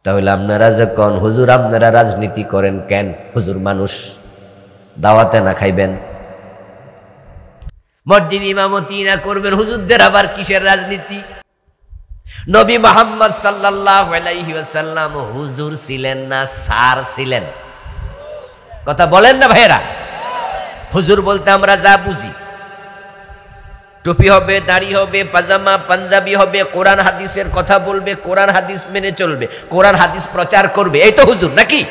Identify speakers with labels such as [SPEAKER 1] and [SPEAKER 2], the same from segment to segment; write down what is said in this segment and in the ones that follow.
[SPEAKER 1] তাহলে আপনারা যে কোন হুজুর আপনারা রাজনীতি করেন কেন? হুজুর মানুষ, দাওয়াতে না খাইবেন, মসজিদ ইমামতি না করবেন, হুজুরদের আবার কিসের রাজনীতি? নবী মুহাম্মদ সাল্লাল্লাহু আলাইহি ওয়াসাল্লাম হুজুর ছিলেন না স্যার ছিলেন? কথা বলেন না ভাইরা? হুজুর বলতে আমরা যা বুঝি, টুপি হবে, দাড়ি হবে, পাজামা পাঞ্জাবি হবে, কোরআন হাদিসের কথা বলবে, কোরআন হাদিস মেনে চলবে, কোরআন হাদিস প্রচার করবে, এই তো হুজুর নাকি?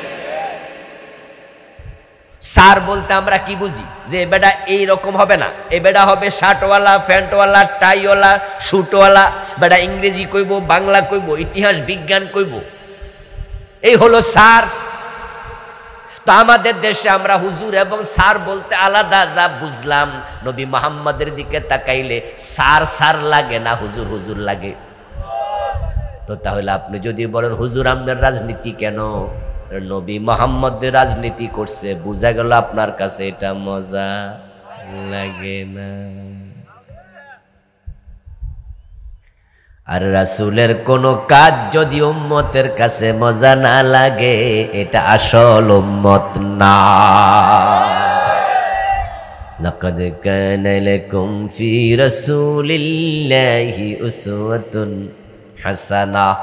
[SPEAKER 1] স্যার বলতে আমরা কি বুঝি? যে বেটা এই রকম হবে না, এই বেটা হবে শার্টওয়ালা, প্যান্টওয়ালা, টাইওয়ালা, শুটওয়ালা, বেটা ইংরেজি কইব, বাংলা কইব, ইতিহাস বিজ্ঞান কইব, এই হলো স্যার। তো আমাদের দেশে আমরা হুজুর এবং স্যার বলতে আলাদা যা বুঝলাম, নবী মুহাম্মদের দিকে তাকাইলে স্যার স্যার লাগে না, হুজুর হুজুর লাগে। তো তাহলে আপনি যদি বলেন হুজুর আপনার রাজনীতি কেন? নবী মুহাম্মদের রাজনীতি করছে, বুঝা গেল আপনার কাছে এটা মজা লাগে না। আর রাসূলের কোন কাজ যদি উম্মতের কাছে মজা না লাগে, এটা আসল উম্মত না। লাকাদ কানা লাকুম ফি রাসূলিল্লাহি উসওয়াতুন হাসানাহ।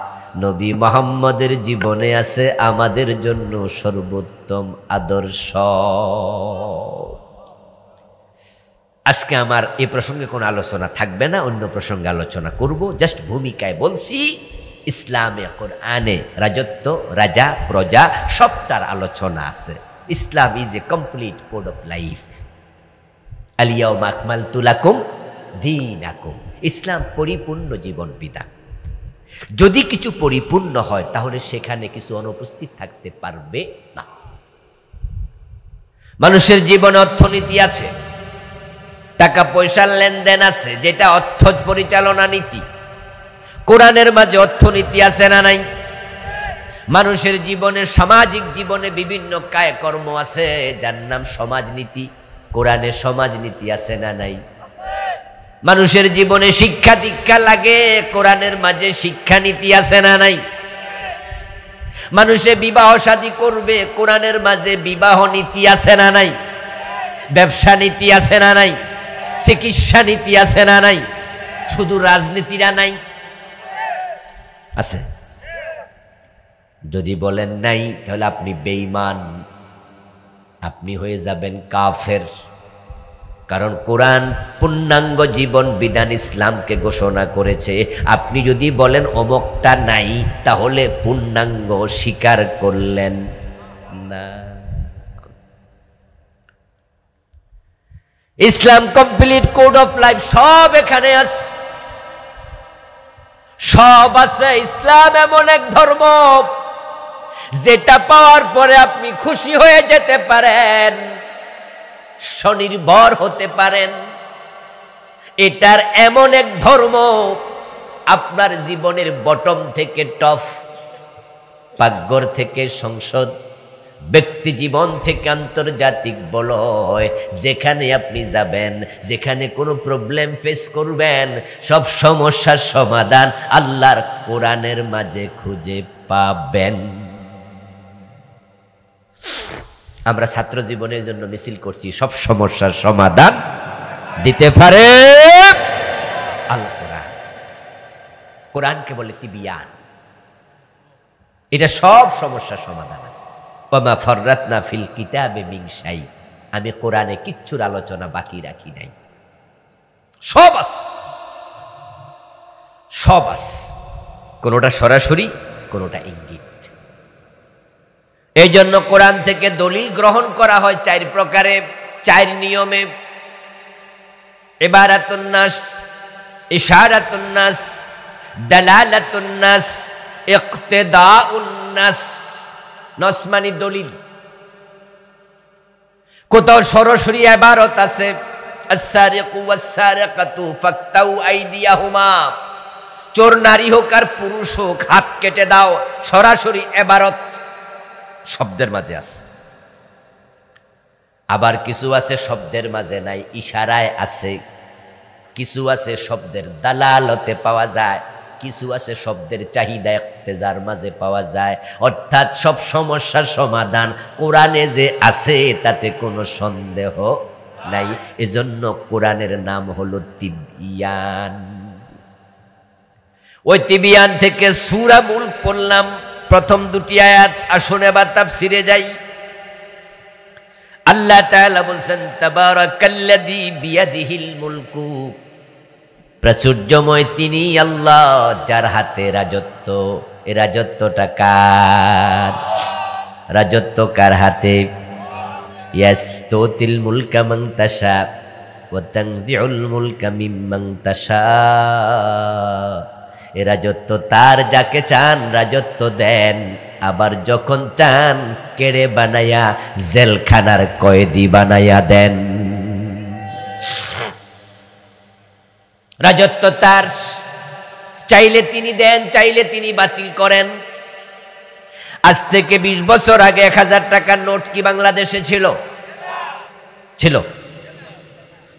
[SPEAKER 1] নবী মুহাম্মদের জীবনে আছে আমাদের জন্য সর্বোত্তম আদর্শ। আজকে আমার এই প্রসঙ্গে কোনো আলোচনা থাকবে না, অন্য প্রসঙ্গে আলোচনা করব। জাস্ট ভূমিকায় বলছি, ইসলামে কোরআনে রাজত্ব, রাজা, প্রজা সবটার আলোচনা আছে। Islam is a complete code of life. আল-ইয়াওমা আকমালতু লাকুম দীনাকুম। ইসলাম পরিপূর্ণ জীবন বিধান। যদি কিছু পরিপূর্ণ হয় তাহলে সেখানে কিছু অনুপস্থিত থাকতে পারবে না। মানুষের জীবনে অর্থনীতি আছে, টাকা পয়সার লেনদেন আছে, যেটা অর্থ পরিচালনা নীতি। কোরআনের মাঝে অর্থনীতি আছে না নাই? মানুষের জীবনে, সামাজিক জীবনে বিভিন্ন কায়কর্ম আছে যার নাম সমাজনীতি। কোরআনে সমাজনীতি আছে না নাই? মানুষের জীবনে শিক্ষা দীক্ষা লাগে, কোরআনের মাঝে শিক্ষানীতি আছে না নাই? মানুষে বিবাহ শাদী করবে, কোরআনের মাঝে বিবাহ নীতি আছে না নাই? ব্যবসা নীতি আছে না নাই? চিকিৎসা নীতি আছে না নাই? শুধু রাজনীতিরা নাই, আছে। যদি বলেন নাই তাহলে আপনি বেঈমান, আপনি হয়ে যাবেন কাফের। কারণ কোরআন পূর্ণাঙ্গ জীবন বিধান ইসলামকে ঘোষণা করেছে। আপনি যদি বলেন অমুকটা নাই, তাহলে পূর্ণাঙ্গ স্বীকার করলেন না। ইসলাম কমপ্লিট কোড অফ লাইফ, সব এখানে আছে, সব আছে। ইসলাম এমন এক ধর্ম যেটা পাওয়ার পরে আপনি খুশি হয়ে যেতে পারেন, স্বনির্ভর হতে পারেন। এটার এমন এক ধর্ম আপনার জীবনের বটম থেকে টপ, পাকঘর থেকে সংসদ, ব্যক্তি জীবন থেকে আন্তর্জাতিক বলয়, যেখানে আপনি যাবেন, যেখানে কোনো প্রবলেম ফেস করবেন, সব সমস্যার সমাধান আল্লাহর কোরআনের মাঝে খুঁজে পাবেন। আমরা ছাত্র জীবনের জন্য মিছিল করছি, সব সমস্যার সমাধান দিতে পারে আল কোরআন। কোরআনকে বলে তিবিয়ান, এটা সব সমস্যার সমাধান আছে। ওমা ফাররাতনা ফিল কিতাবে মিন শাই, আমি কোরআনে কিচ্ছুর আলোচনা বাকি রাখি নাই, সব আছে, সব আছে। কোনোটা সরাসরি, কোনোটা ইঙ্গিত। এই জন্য কোরআন থেকে দলিল গ্রহণ করা হয় 4 প্রকারে, 4 নিয়মে। ইবারাতুন নাস, ইশারাতুন নাস, দালালাতুন নাস, ইকতিদাউন নাস। নাস মানে দলিল। কোথাও সরাসরি ইবারত আছে, আস-সারিকু ওয়াস-সারিকাতু ফাকতাউ আইদিয়াহুমা, চোর নারী হোক আর পুরুষ হোক হাত কেটে দাও, সরাসরি ইবারত শব্দের মাঝে আছে। আবার কিছু আছে শব্দের মাঝে নাই, ইশারায় আছে। কিছু আছে শব্দের দালালতে পাওয়া যায়, কিছু আছে শব্দের চাহিদা ইক্তেজার মাঝে পাওয়া যায়, অর্থাৎ সব সমস্যার সমাধান কোরআনে যে আছে তাতে কোনো সন্দেহ নাই। এজন্য কোরআনের নাম হলো তিবিয়ান। ওই তিবিয়ান থেকে সূরা মুলক পড়লাম প্রথম দুটি আয়াত। আসুন এবার তাফসিরে যাই। আল্লাহ তাআলা বলছেন তাবারাকাল্লাযী বিয়াদিহিল মুলকু, প্রাচুর্যময় তিনি আল্লাহ যার হাতে রাজত্ব। এই রাজত্বটা কার? রাজত্ব কার হাতে? ইয়াসতুতিল মুলকা মান তাশা ওয়া তানজিউল মুলকা মিম্মান তাশা। এই রাজত্ব তার, যাকে চান রাজত্ব দেন, আবার যখন চান কেড়ে বানায়া জেলখানার কয়েদি বানায়া দেন। রাজত্ব তার, চাইলে তিনি দেন, চাইলে তিনি বাতিল করেন। আজ থেকে 20 বছর আগে 1000 টাকার নোট কি বাংলাদেশে ছিল? ছিল।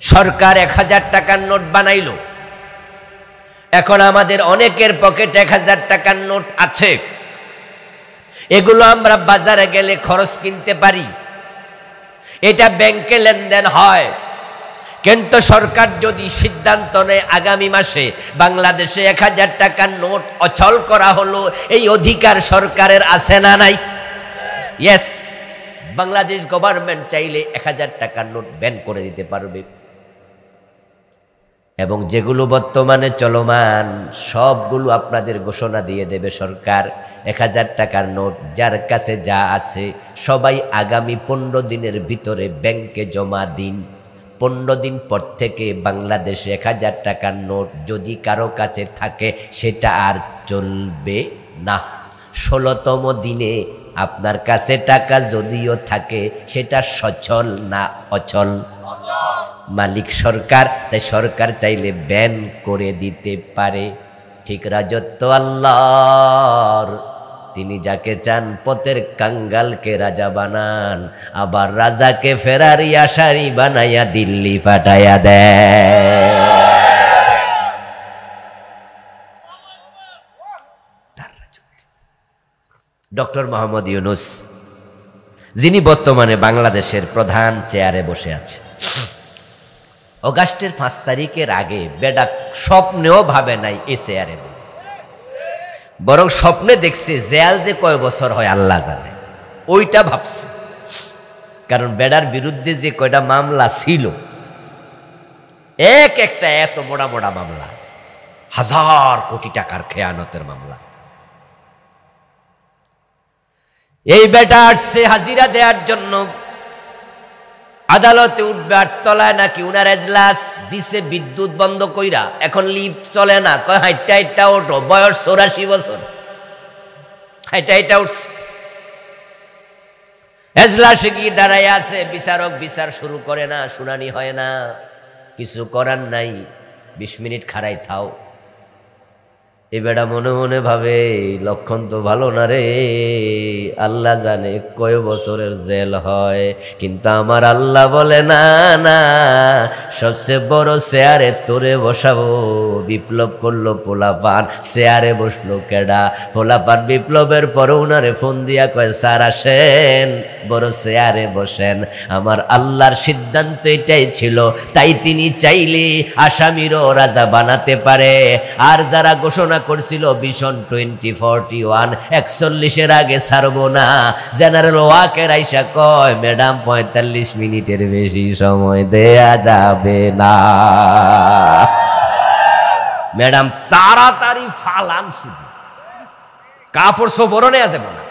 [SPEAKER 1] সরকার 1000 টাকার নোট বানাইলো। এখন আমাদের অনেকের পকেটে 1000 টাকার নোট আছে। এগুলো আমরা বাজারে গেলে খরচ কিনতে পারি, এটা ব্যাংকে লেনদেন হয়। কিন্তু সরকার যদি সিদ্ধান্ত নেয় আগামী মাসে বাংলাদেশে 1000 টাকার নোট অচল করা হলো, এই অধিকার সরকারের আছে না নাই? ইয়েস, বাংলাদেশ গভর্নমেন্ট চাইলে 1000 টাকার নোট ব্যান করে দিতে পারবে। এবং যেগুলো বর্তমানে চলমান সবগুলো আপনাদের ঘোষণা দিয়ে দেবে সরকার। 1000 টাকার নোট যার কাছে যা আছে সবাই আগামী 15 দিনের ভিতরে ব্যাংকে জমা দিন। 15 দিন পর থেকে বাংলাদেশে 1000 টাকার নোট যদি কারো কাছে থাকে সেটা আর চলবে না। 16তম দিনে আপনার কাছে টাকা যদিও থাকে সেটা সচল না অচল? মালিক সরকার, তাই সরকার চাইলে ব্যান করে দিতে পারে। ঠিক রাজত্ব আল্লাহর, তিনি যাকে চান পথের কাঙ্গালকে রাজা বানান, আবার রাজাকে ফেরারি আশারি বানাইয়া দিল্লি পাঠাইয়া দেয়। ডক্টর মোহাম্মদ ইউনূস, যিনি বর্তমানে বাংলাদেশের প্রধান চেয়ারে বসে আছে, অগাস্টের 5 তারিখের আগে বেডা স্বপ্নেও ভাবে নাই এ চেয়ারে, বরং স্বপ্নে দেখছে জেল যে কয় বছর হয় আল্লাহ জানে, ওইটা ভাবছে। কারণ বেডার বিরুদ্ধে যে কয়টা মামলা ছিল, এক একটা এত মোটা মোটা মামলা, 1000 কোটি টাকার খেয়ানতের মামলা। এই বেটা আসছে হাজিরা দেওয়ার জন্য, আদালতে উঠবে 8 তলায়, নাকি উনার এজলাস দিছে বিদ্যুৎ বন্ধ কইরা, এখন লিফট চলে না, কয় হাইটা হাইটা ওঠো, বয়স 84 বছর, হাইটা হাইটা উঠছে। এজলাসে গিয়ে দাঁড়ায় আছে, বিচারক বিচার শুরু করে না, শুনানি হয় না, কিছু করার নাই, 20 মিনিট খাড়াই থাও। এ বেটা মনে মনে ভাবে লক্ষণ তো ভালো না রে, আল্লাহ জানে কয় বছরের জেল হয়। কিন্তু আমার আল্লাহ বলে না না, সবচেয়ে বড় চেয়ারে তোরে বসাবো। বিপ্লব করলো পোলাপান, চেয়ারে বসলো কেডা? পোলাপান বিপ্লবের পরে উনারে ফোন দিয়া কয়, স্যার আসেন, বড় চেয়ারে বসেন। আমার আল্লাহর সিদ্ধান্ত এটাই ছিল, তাই তিনি চাইলে আসামিরও রাজা বানাতে পারে। আর যারা ঘোষণা করছিল ভিশন 2041 41-এর আগে ছাড়বো না, জেনারেল ওয়াকের আইসা কয়, ম্যাডাম 45 মিনিটের বেশি সময় দেয়া যাবে না, ম্যাডাম তাড়াতাড়ি ফালান, শুধু কাপড় সফরও নেওয়া যাবে না।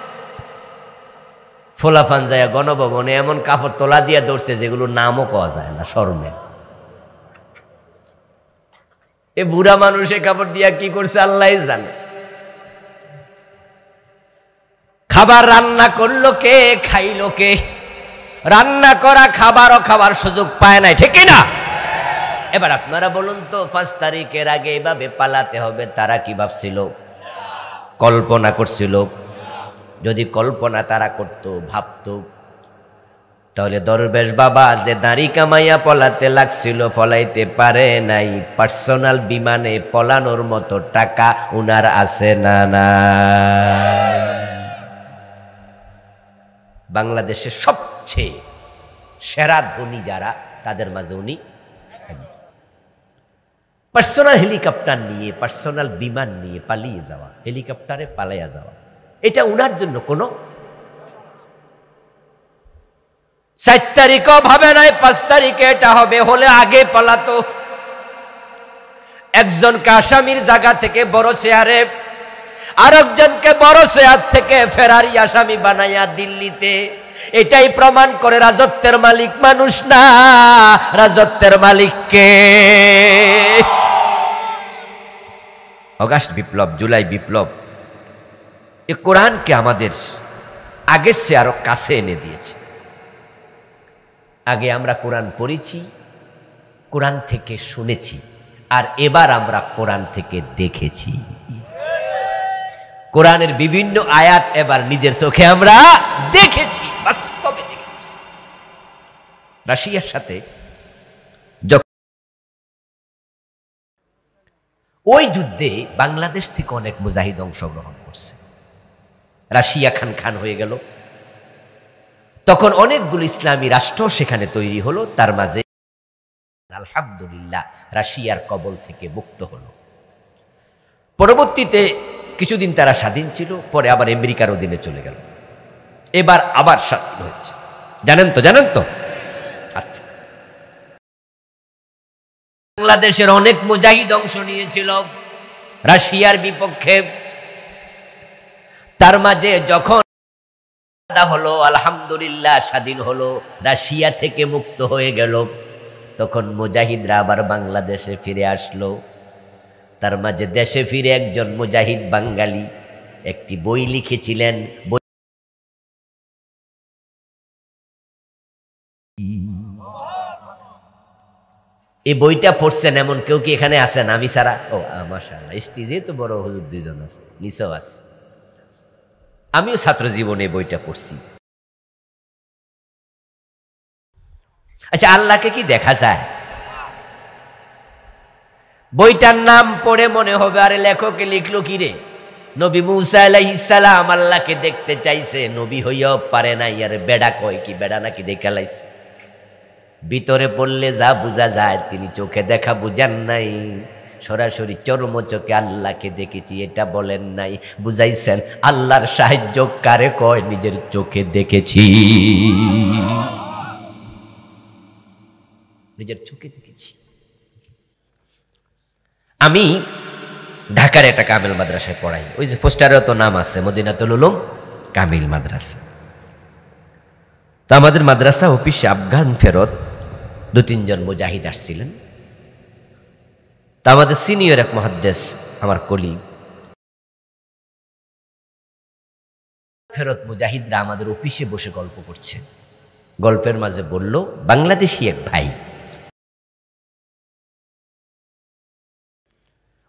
[SPEAKER 1] ফোলাফান যায় গণভবনে এমন কাপড় তোলা দিয়ে ধরছে যেগুলো নামও পাওয়া যায় না শরমে। এ বুড়া মানুষে কাপড় দিয়া কি করছে আল্লাহ জানে। খাবার রান্না করলো কে, খাইলো কে? রান্না করা খাবারও খাবার সুযোগ পায় নাই, ঠিক না? এবার আপনারা বলুন তো, 5 তারিখের আগে এভাবে পালাতে হবে, তারা কি ভাবছিল? কল্পনা করছিল? যদি কল্পনা তারা করত, ভাবত, তাহলে দরবেশ বাবা যে দাড়ি কামাইয়া পলাতে লাগছিল পলাইতে পারে নাই, পার্সোনাল বিমানে পলানোর মতো টাকা উনার আছে না? না। বাংলাদেশের সবচেয়ে সেরা ধনী যারা, তাদের মাঝে উনি পার্সোনাল হেলিকপ্টার নিয়ে, পার্সোনাল বিমান নিয়ে পালিয়ে যাওয়া, হেলিকপ্টারে পালাইয়া যাওয়া, এটা উনার জন্য কোনো 4 তারিখও ভাবে নাই 5 তারিখে এটা হবে, হলে আগে পালাতো। একজনকে আসামির জায়গা থেকে বড় চেয়ারে, আরেকজনকে বড় চেয়ার থেকে ফেরারি আসামি বানাইয়া দিল্লিতে। এটাই প্রমাণ করে রাজত্বের মালিক মানুষ না, রাজত্বের মালিক কে? আগস্ট বিপ্লব, জুলাই বিপ্লব, এই কোরআনকে আমাদের আগের চেয়ে আরো কাছে এনে দিয়েছে। আগে আমরা কোরআন পড়েছি, কোরআন থেকে শুনেছি, আর এবার আমরা কোরআন থেকে দেখেছি। কোরআনের বিভিন্ন আয়াত এবার নিজের চোখে আমরা দেখেছি, বাস্তবে দেখেছি। রাশিয়ার সাথে ওই যুদ্ধে বাংলাদেশ থেকে অনেক মুজাহিদ অংশগ্রহণ করছে। রাশিয়া খান খান হয়ে গেল, তখন অনেকগুলো ইসলামী রাষ্ট্র সেখানে তৈরি হলো। তার মাঝে আলহামদুলিল্লাহ রাশিয়ার কবল থেকে মুক্ত হলো। পরবর্তীতে কিছুদিন তারা স্বাধীন ছিল, পরে আবার আমেরিকার অধীনে চলে গেল, এবার আবার স্বাধীন হয়েছে। জানেন তো? আচ্ছা, বাংলাদেশের অনেক মুজাহিদ অংশ নিয়েছিল রাশিয়ার বিপক্ষে। তার মাঝে যখন হলো, আলহামদুলিল্লাহ স্বাধীন হলো, রাশিয়া থেকে মুক্ত হয়ে গেল, তখন মুজাহিদরা আবার বাংলাদেশে ফিরে আসলো। তার মাঝে দেশে ফিরে একজন মুজাহিদ বাঙালি একটি বই লিখেছিলেন। এই বইটা পড়ছেন এমন কেউ কি এখানে আছেন আমি ছাড়া? ও মাশাআল্লাহ, স্টেজে তো বড় হুজুর 2 জন আছে, নিচেও আছে। আমিও ছাত্র জীবনে বইটা পড়ছি। আচ্ছা, আল্লাহকে কি দেখা যায়? বইটার নাম পড়ে মনে হবে আরে লেখকে লিখলো কি রে, নবী মুসা আলাইহিস সালাম আল্লাহকে দেখতে চাইছে, নবী হইয়াও পারে নাই। আরে বেড়া কয় কি, বেড়া নাকি দেখে লাইছে? ভিতরে পড়লে যা বোঝা যায়, তিনি চোখে দেখা বুঝান নাই, সরাসরি চরম চোখে আল্লাহকে দেখেছি এটা বলেন নাই। বুঝাইছেন আল্লাহর সাহায্য কারে কয়, নিজের চোখে দেখেছি, নিজের চোখে দেখেছি। আমি ঢাকার একটা কামিল মাদ্রাসায় পড়াই, ওই যে পোস্টারেও তো নাম আছে, মদিনাতুল উলুম কামিল মাদ্রাসা। তো আমাদের মাদ্রাসা অফিসে আফগান ফেরত 2-3 জন মুজাহিদ আসছিলেন। তা আমাদের সিনিয়র এক মুহাদ্দিস আমার কলিগ, ফেরত মুজাহিদরা আমাদের অফিসে বসে গল্প করছে। গল্পের মাঝে বলল, বাংলাদেশি এক ভাই,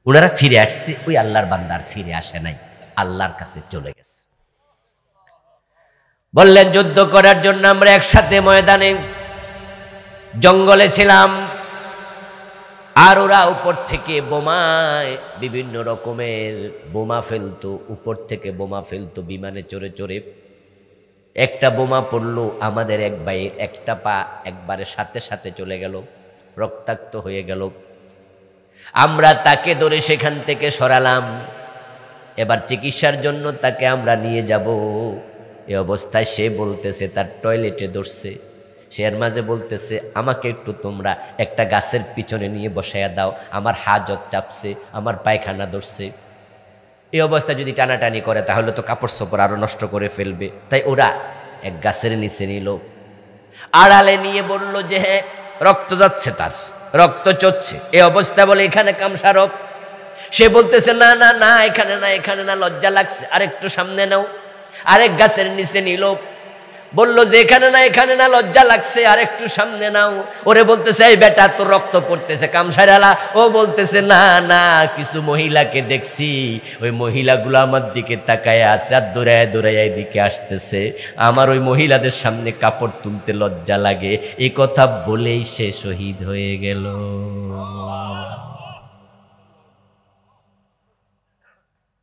[SPEAKER 1] ওনারা ফিরে আসছে, ওই আল্লাহর বান্দার ফিরে আসে নাই, আল্লাহর কাছে চলে গেছে। বললেন যুদ্ধ করার জন্য আমরা একসাথে ময়দানে জঙ্গলে ছিলাম, আর ওরা উপর থেকে বোমায় বিভিন্ন রকমের বোমা ফেলতো, উপর থেকে বোমা ফেলতো বিমানে চড়ে চড়ে। একটা বোমা পড়লো, আমাদের এক ভাইয়ের একটা পা একবারে সাথে সাথে চলে গেল, রক্তাক্ত হয়ে গেল। আমরা তাকে ধরে সেখান থেকে সরালাম, এবার চিকিৎসার জন্য তাকে আমরা নিয়ে যাব। এই অবস্থায় সে বলতেছে তার টয়লেটে ধরছে, সে এর মাঝে বলতেছে আমাকে একটু তোমরা একটা গাছের পিছনে নিয়ে বসাইয়া দাও, আমার হাজত চাপছে, আমার পায়খানা ধরছে। এই অবস্থায় যদি টানাটানি করে তাহলে তো কাপড় চোপড় আরো নষ্ট করে ফেলবে। তাই ওরা এক গাছের নিচে নিল, আড়ালে নিয়ে বলল যে হ্যাঁ রক্ত যাচ্ছে, তার রক্ত চড়ছে। এই অবস্থা বলে এখানে কামসারব। সে বলতেছে না না না, এখানে না, এখানে না, লজ্জা লাগছে, আরেকটু সামনে নাও। আরেক গাছের নিচে নিল, বলল যে এখানে না এখানে না, লজ্জা লাগছে, আর একটু সামনে নাও। ওরে বলতেছে এই বেটা তোর রক্ত পড়তেছে, কামসারালা। ও বলতেছে না না, কিছু মহিলাকে দেখছি, ওই মহিলাগুলো আমার দিকে তাকায় আছে আর দৌড়ায় দৌড়ায় এদিকে আসতেছে, আমার ওই মহিলাদের সামনে কাপড় তুলতে লজ্জা লাগে। এই কথা বলেই সে শহীদ হয়ে গেল।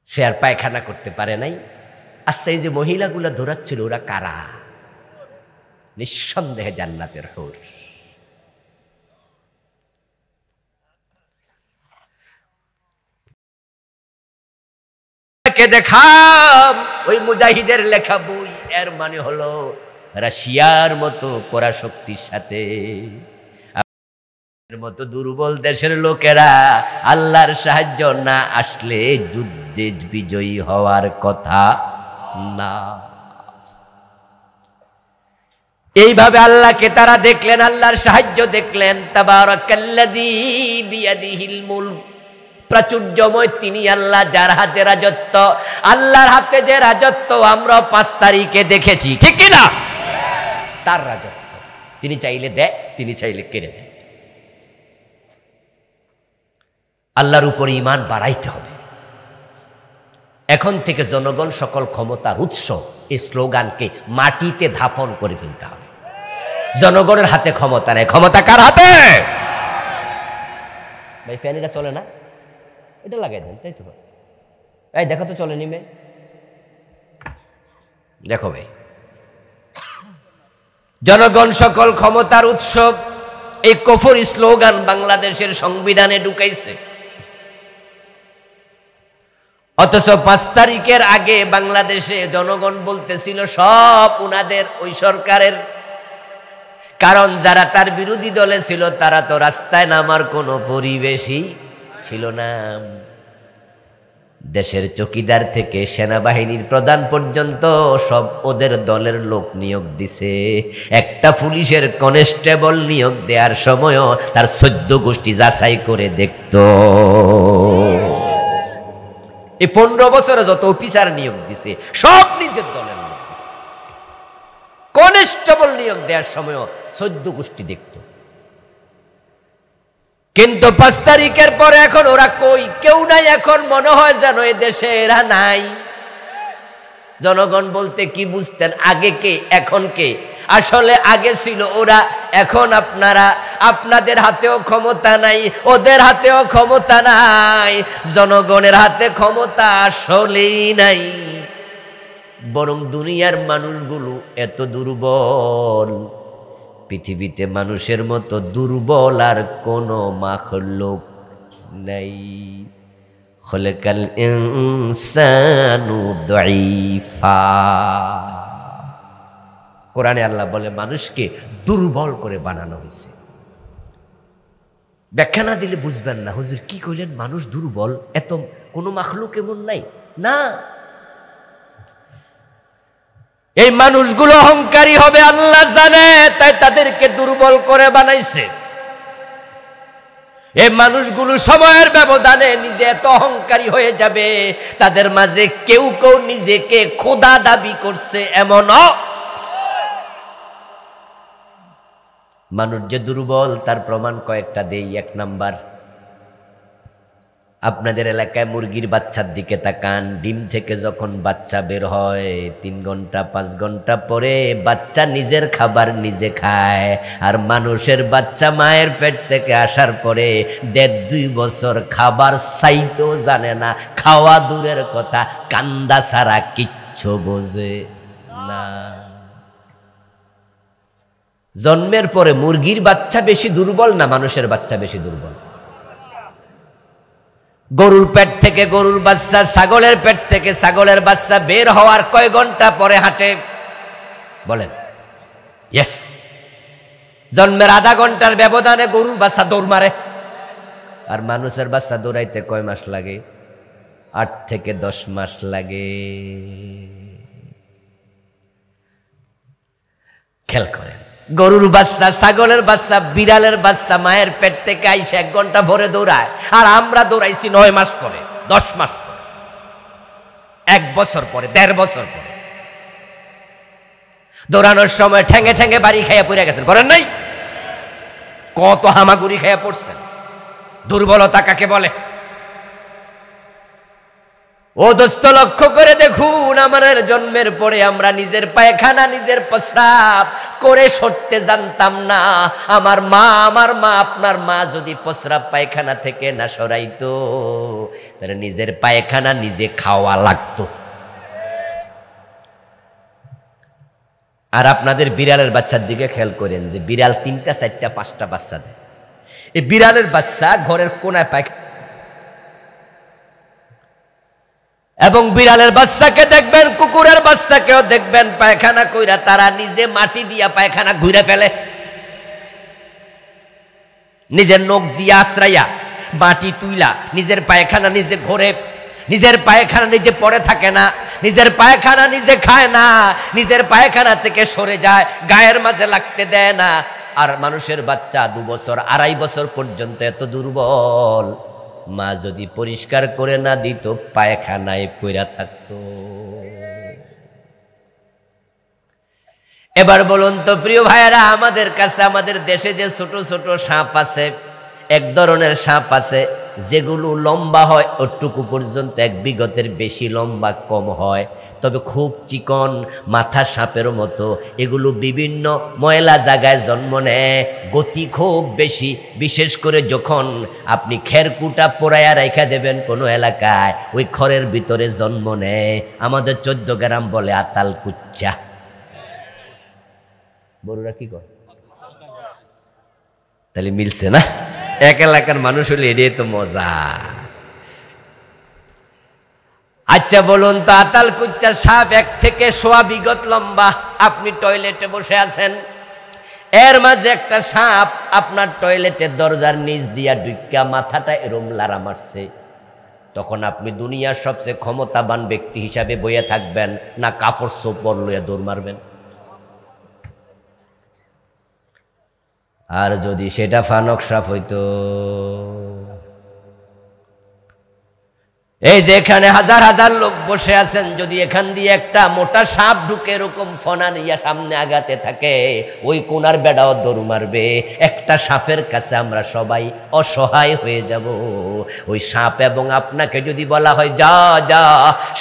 [SPEAKER 1] সে আর পায়খানা করতে পারে নাই। আচ্ছা, এই যে মহিলাগুলা দৌড়াচ্ছিল ওরা কারা? নিঃসন্দেহে জান্নাতের হুর। দেখাম ওই মুজাহিদের লেখা বই, এর মানে হলো রাশিয়ার মতো পরাশক্তির সাথে মতো দুর্বল দেশের লোকেরা আল্লাহর সাহায্য না আসলে যুদ্ধে বিজয়ী হওয়ার কথা না। এইভাবে আল্লাহকে তারা দেখলেন, আল্লাহর সাহায্য দেখলেন। তাবারাকাল্লাযী বিয়াদিহিল মুলক, প্রাচুর্যময় তিনি আল্লাহ, যার হাতে রাজত্ব। আল্লাহর হাতে যে রাজত্ব আমরা 5 তারিখে দেখেছি, ঠিক কি না? তার রাজত্ব, তিনি চাইলে দেয়, তিনি চাইলে কেড়ে দেয়। আল্লাহর উপর ঈমান বাড়াইতে হবে। এখন থেকে জনগণ সকল ক্ষমতার উৎস, এই স্লোগানকে মাটিতে ধাপন করে ফেলতে হবে। জনগণের হাতে ক্ষমতা নেই, ক্ষমতা কার হাতে? ভাই ফ্যান এটা চলে না, এটা লাগাই দেন, তাই তো? এই দেখো তো চলে নিমে, দেখো ভাই, জনগণ সকল ক্ষমতার উৎস, এই কুফরি স্লোগান বাংলাদেশের সংবিধানে ঢুকাইছে। অথচ 5 তারিখের আগে বাংলাদেশে জনগণ বলতেছিল সব উনাদের ওই সরকারের। কারণ যারা তার বিরোধী দলে ছিল তারা তো রাস্তায় নামার কোনো পরিবেশই ছিল না। দেশের চৌকিদার থেকে সেনাবাহিনীর প্রধান পর্যন্ত সব ওদের দলের লোক নিয়োগ দিছে। একটা পুলিশের কনস্টেবল নিয়োগ দেওয়ার সময়ও তার 14 গোষ্ঠী যাচাই করে দেখত। এই 15 বছরে যত অফিসার নিয়োগ দিছে সব নিজের দলের লোক দিছে। কনস্টেবল নিয়োগ দেওয়ার সময়ও 14 গোষ্ঠী দেখত। কিন্তু 5 তারিখের পরে এখন ওরা কই? কেউ নাই। এখন মনে হয় যেন এই দেশে এরা নাই। জনগণ বলতে কি বুঝতেন? আগে কে, এখন কে? আসলে আগে ছিল ওরা, এখন আপনারা। আপনাদের হাতেও ক্ষমতা নাই, ওদের হাতেও ক্ষমতা নাই, জনগণের হাতে ক্ষমতা আসলেই নাই। বরং দুনিয়ার মানুষগুলো এত দুর্বল, পৃথিবীতে মানুষের মতো দুর্বল আর কোনো মাখলুক নাই। খলকাল ইনসানু দাঈফা। কোরআনে আল্লাহ বলে মানুষকে দুর্বল করে বানানো হয়েছে। ব্যাখ্যা না দিলে বুঝবেন না, হুজুর কি কইলেন? মানুষ দুর্বল, এত কোনো মাখলুক এমন নাই না। এই মানুষগুলো অহংকারী হবে আল্লাহ জানে, তাই তাদেরকে দুর্বল করে বানাইছে। এই মানুষগুলো সময়ের ব্যবধানে নিজে এত অহংকারী হয়ে যাবে, তাদের মাঝে কেউ কেউ নিজেকে খোদা দাবি করছে এমন। মানুষ যে দুর্বল তার প্রমাণ কয়েকটা দেই। 1 নাম্বার, আপনাদের এলাকায় মুরগির বাচ্চার দিকে তাকান। ডিম থেকে যখন বাচ্চা বের হয় 3 ঘন্টা 5 ঘন্টা পরে বাচ্চা নিজের খাবার নিজে খায়। আর মানুষের বাচ্চা মায়ের পেট থেকে আসার পরে 1.5-2 বছর খাবার চাইতেও জানে না, খাওয়া দূরের কথা, কান্দা ছাড়া কিচ্ছু বোঝে না। জন্মের পরে মুরগির বাচ্চা বেশি দুর্বল না মানুষের বাচ্চা বেশি দুর্বল? গরুর পেট থেকে গরুর বাচ্চা, ছাগলের পেট থেকে ছাগলের বাচ্চা বের হওয়ার কয় ঘন্টা পরে হাঁটে বলেন? ইয়েস, জন্মের আধা ঘন্টার ব্যবধানে গরুর বাচ্চা দৌড় মারে। আর মানুষের বাচ্চা দৌড়াইতে কয় মাস লাগে? 8 থেকে 10 মাস লাগে। খেয়াল করেন, গরুর বাচ্চা, ছাগলের বাচ্চা, বিড়ালের বাচ্চা মায়ের পেট থেকে আইসে 1 ঘন্টা ভরে দৌড়ায়। আর আমরা দৌড়াইছি 9 মাস পরে, 10 মাস পরে, 1 বছর পরে, 1.5 বছর পরে। দৌড়ানোর সময় ঠ্যাঙ্গে ঠ্যাঙ্গে বাড়ি খাইয়া পড়ে গেছেন, করেন নাই? কত হামাগুড়ি খাইয়া পড়ছেন। দুর্বলতা কাকে বলে? ও দোস্ত, লক্ষ্য করে দেখুন, আমাদের জন্মের পরে আমরা নিজের পায়খানা নিজের প্রস্রাব করে সরতে জানতাম না। আমার মা আপনার মা যদি প্রস্রাব পায়খানা থেকে না সরাইতো, তাহলে নিজের পায়খানা নিজে খাওয়া লাগতো। আর আপনাদের বিড়ালের বাচ্চার দিকে খেয়াল করেন যে বিড়াল 3টা 4টা 5টা বাচ্চা দেয়। এই বিড়ালের বাচ্চা ঘরের কোনায় পায়খানা, এবং বিড়ালের বাচ্চাকে দেখবেন, কুকুরের বাচ্চাকেও দেখবেন পায়খানা কইরা তারা নিজে মাটি দিয়া পায়খানা ঘুরে ফেলে, নিজের নখ দিয়া আশ্রাইয়া মাটি তুইলা নিজের পায়খানা নিজে ঘরে, নিজের পায়খানা নিজে পড়ে থাকে না, নিজের পায়খানা নিজে খায় না, নিজের পায়খানা থেকে সরে যায়, গায়ের মাঝে লাগতে দেয় না। আর মানুষের বাচ্চা 2 বছর 2.5 বছর পর্যন্ত এত দুর্বল, মা যদি পরিষ্কার করে না দিত পায়খানায় পইরা থাকতো। এবার বলুন তো প্রিয় ভাইয়েরা, আমাদের কাছে আমাদের দেশে যে ছোট ছোট সাপ আছে, এক ধরনের সাপ আছে যেগুলো লম্বা হয় ওটুকু পর্যন্ত, 1 বিঘতের বেশি লম্বা, কম হয়, তবে খুব চিকন, মাথা সাপের মতো। এগুলো বিভিন্ন ময়লা জায়গায় জন্ম নেয়, গতি খুব বেশি। বিশেষ করে যখন আপনি খেরকুটা পোড়াইয়া রাইখা দেবেন কোনো এলাকায়, ওই খড়ের ভিতরে জন্ম নেয়। আমাদের 14 গ্রাম বলে আতাল কুচ্চা। বড়রা কি কয়? তাহলে মিলছে না? এক এলাকার মানুষ হলে এটাই তো মজা। আচ্ছা বলুন তো, আতাল কুচ্চা সাপ 1 থেকে 1.25 বিঘত লম্বা। আপনি টয়লেটে বসে আছেন, এর মাঝে একটা সাপ আপনার টয়লেটের দরজার নিচ দিয়া ঢুইকা মাথাটা এরম লাড়া মারছে, তখন আপনি দুনিয়ার সবচেয়ে ক্ষমতাবান ব্যক্তি হিসাবে বইয়া থাকবেন না কাপড় চোপড় লইয়া দৌড় মারবেন? আর যদি সেটা ফানক সাপ হইতো, এই যে এখানে হাজার হাজার লোক বসে আছেন, যদি এখান দিয়ে একটা মোটা সাপ ঢুকে এরকম ফনা নিয়ে সামনে আগাতে থাকে, ওই কোনার বেড়াও দৌড় মারবে। একটা সাপের কাছে আমরা সবাই অসহায় হয়ে যাব। ওই সাপ এবং আপনাকে যদি বলা হয় যা যা,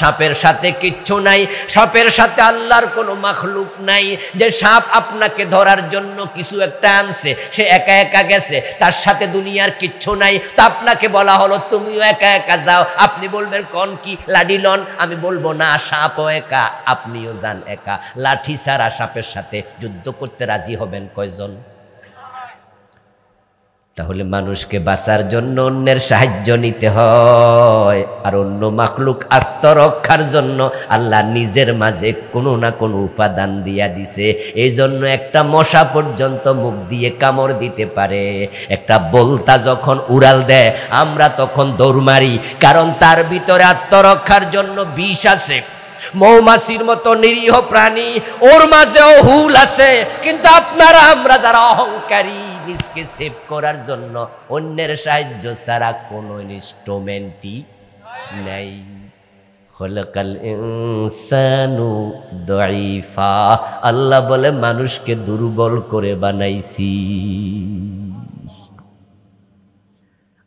[SPEAKER 1] সাপের সাথে কিচ্ছু নাই, সাপের সাথে আল্লাহর কোনো মাখলুক নাই, যে সাপ আপনাকে ধরার জন্য কিছু একটা আনছে, সে একা একা গেছে, তার সাথে দুনিয়ার কিচ্ছু নাই, তা আপনাকে বলা হলো তুমিও একা একা যাও। আপনি বলবেন কোন কি লাঠি লন? আমি বলবো না, সাপও একা, আপনিও যান একা। লাঠি ছাড়া সাপের সাথে যুদ্ধ করতে রাজি হবেন কয়জন? তাহলে মানুষকে বাঁচার জন্য অন্যের সাহায্য নিতে হয়, আর অন্য মাখলুক আত্মরক্ষার জন্য আল্লাহ নিজের মাঝে কোনো না কোনো উপাদান দিয়া দিছে। এই জন্য একটা মশা পর্যন্ত মুখ দিয়ে কামড় দিতে পারে, একটা বলতা যখন উড়াল দেয় আমরা তখন দৌড় মারি, কারণ তার ভিতরে আত্মরক্ষার জন্য বিষ আছে। মৌমাছির মতো নিরীহ প্রাণী, ওর মাঝেও হুল আছে। কিন্তু আপনারা আমরা যারা অহংকারী, নিজকে সেভ করার জন্য অন্যের সাহায্য ছাড়া কোনো ইনস্ট্রুমেন্টই নাই। খলাকাল ইনসানু দাঈফা, আল্লাহ বলে মানুষকে দুর্বল করে বানাইছি।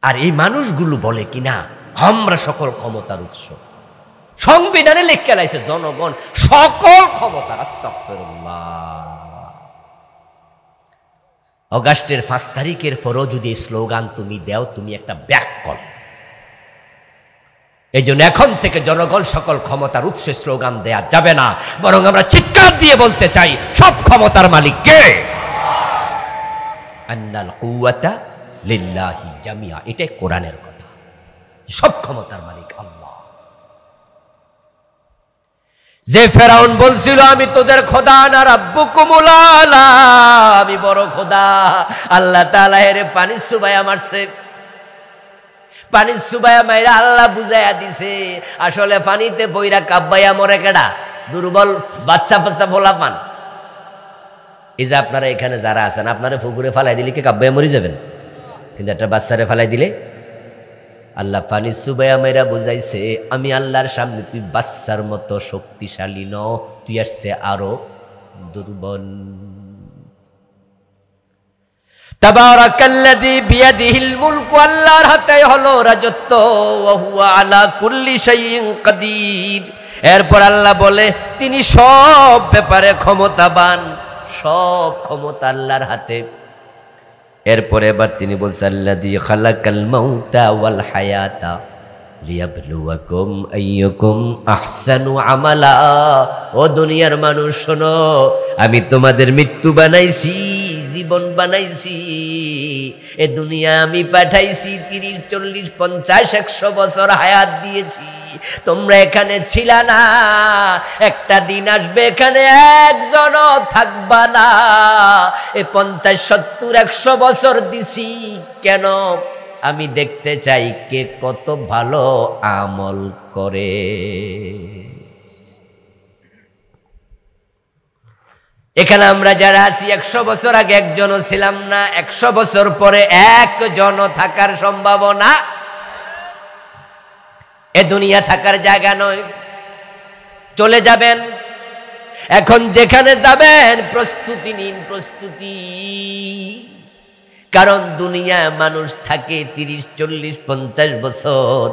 [SPEAKER 1] আর এই মানুষগুলো বলে কিনা আমরা সকল ক্ষমতার উৎস। সংবিধানে লেখা লাইছে জনগণ সকল ক্ষমতার। আস্তাগফিরুল্লাহ। অগাস্টের 5 তারিখের পরও যদি এই স্লোগান তুমি দেও, তুমি একটা ব্যাককল। এই জন্য এখন থেকে জনগণ সকল ক্ষমতার উৎসে স্লোগান দেয়া যাবে না, বরং আমরা চিৎকার দিয়ে বলতে চাই সব ক্ষমতার মালিক কে? আন্নাল কুওয়াতা লিল্লাহি জামিয়া। এটাই কোরআনের কথা। সব ক্ষমতার মালিক আল্লাহ। যে ফেরাউন বলছিল আমি তোদের খোদা না, রাব্বুকুমুল আলা, আমি বড় খোদা, আল্লাহ তাআলা এরে পানি সুবাইয়া মারছে। পানি সুবাইয়া মাইরা আল্লাহ বুঝাইয়া দিছে আসলে পানিতে বইরা কাব্বাইয়া মরে কেডা? দুর্বল বাচ্চা বাচ্চা ফোলা পান। এই যে আপনারা এখানে যারা আছেন, আপনারা পুকুরে ফালাই দিলে কি কাব্বাইয়া মরে যাবেন? কিন্তু একটা বাচ্চারে ফালাই দিলে আল্লাহ পানি সুবাইয়া মেরা বুঝাইছে আমি আল্লাহর সামনে তুই বাচ্চার মতো শক্তিশালী ন, তুই আসছে আরো দুর্বল। তাবারাকাল্লাযী বিয়াদিহিল মুলকু, আল্লাহর হাতে হলো রাজত্ব, ওয়া হুয়া আলা কুল্লি শাইইন কাদির। এরপর আল্লাহ বলে তিনি সব ব্যাপারে ক্ষমতাবান, সব ক্ষমতা আল্লাহর হাতে। এরপরে এবার তিনি বলছেন আল্লাযী খালাকাল মাউতা ওয়াল হায়াতা লিয়াবলুয়াকুম আইয়ুকুম আহসানু আমালা। ও দুনিয়ার মানুষ শোনো, আমি তোমাদের মৃত্যু বানাইছি, জীবন বানাইছি। এ দুনিয়া আমি পাঠাইছি 30, 40, 50, 100 বছর হায়াত দিয়েছি। তোমরা এখানে ছিলা না, একটা দিন আসবে এখানে একজনও থাকবা না। এ 50, 70, 100 বছর দিছি কেন? আমি দেখতে চাই কে কত ভালো আমল করে। এখানে আমরা যারা আছি 100 বছর আগে একজনও ছিলাম না, 100 বছর পরে একজনও থাকার সম্ভাবনা। এ দুনিয়া থাকার জায়গা নয়, চলে যাবেন। এখন যেখানে যাবেন প্রস্তুতি নিন, প্রস্তুতি। কারণ দুনিয়ায় মানুষ থাকে 30, 40, 50 বছর,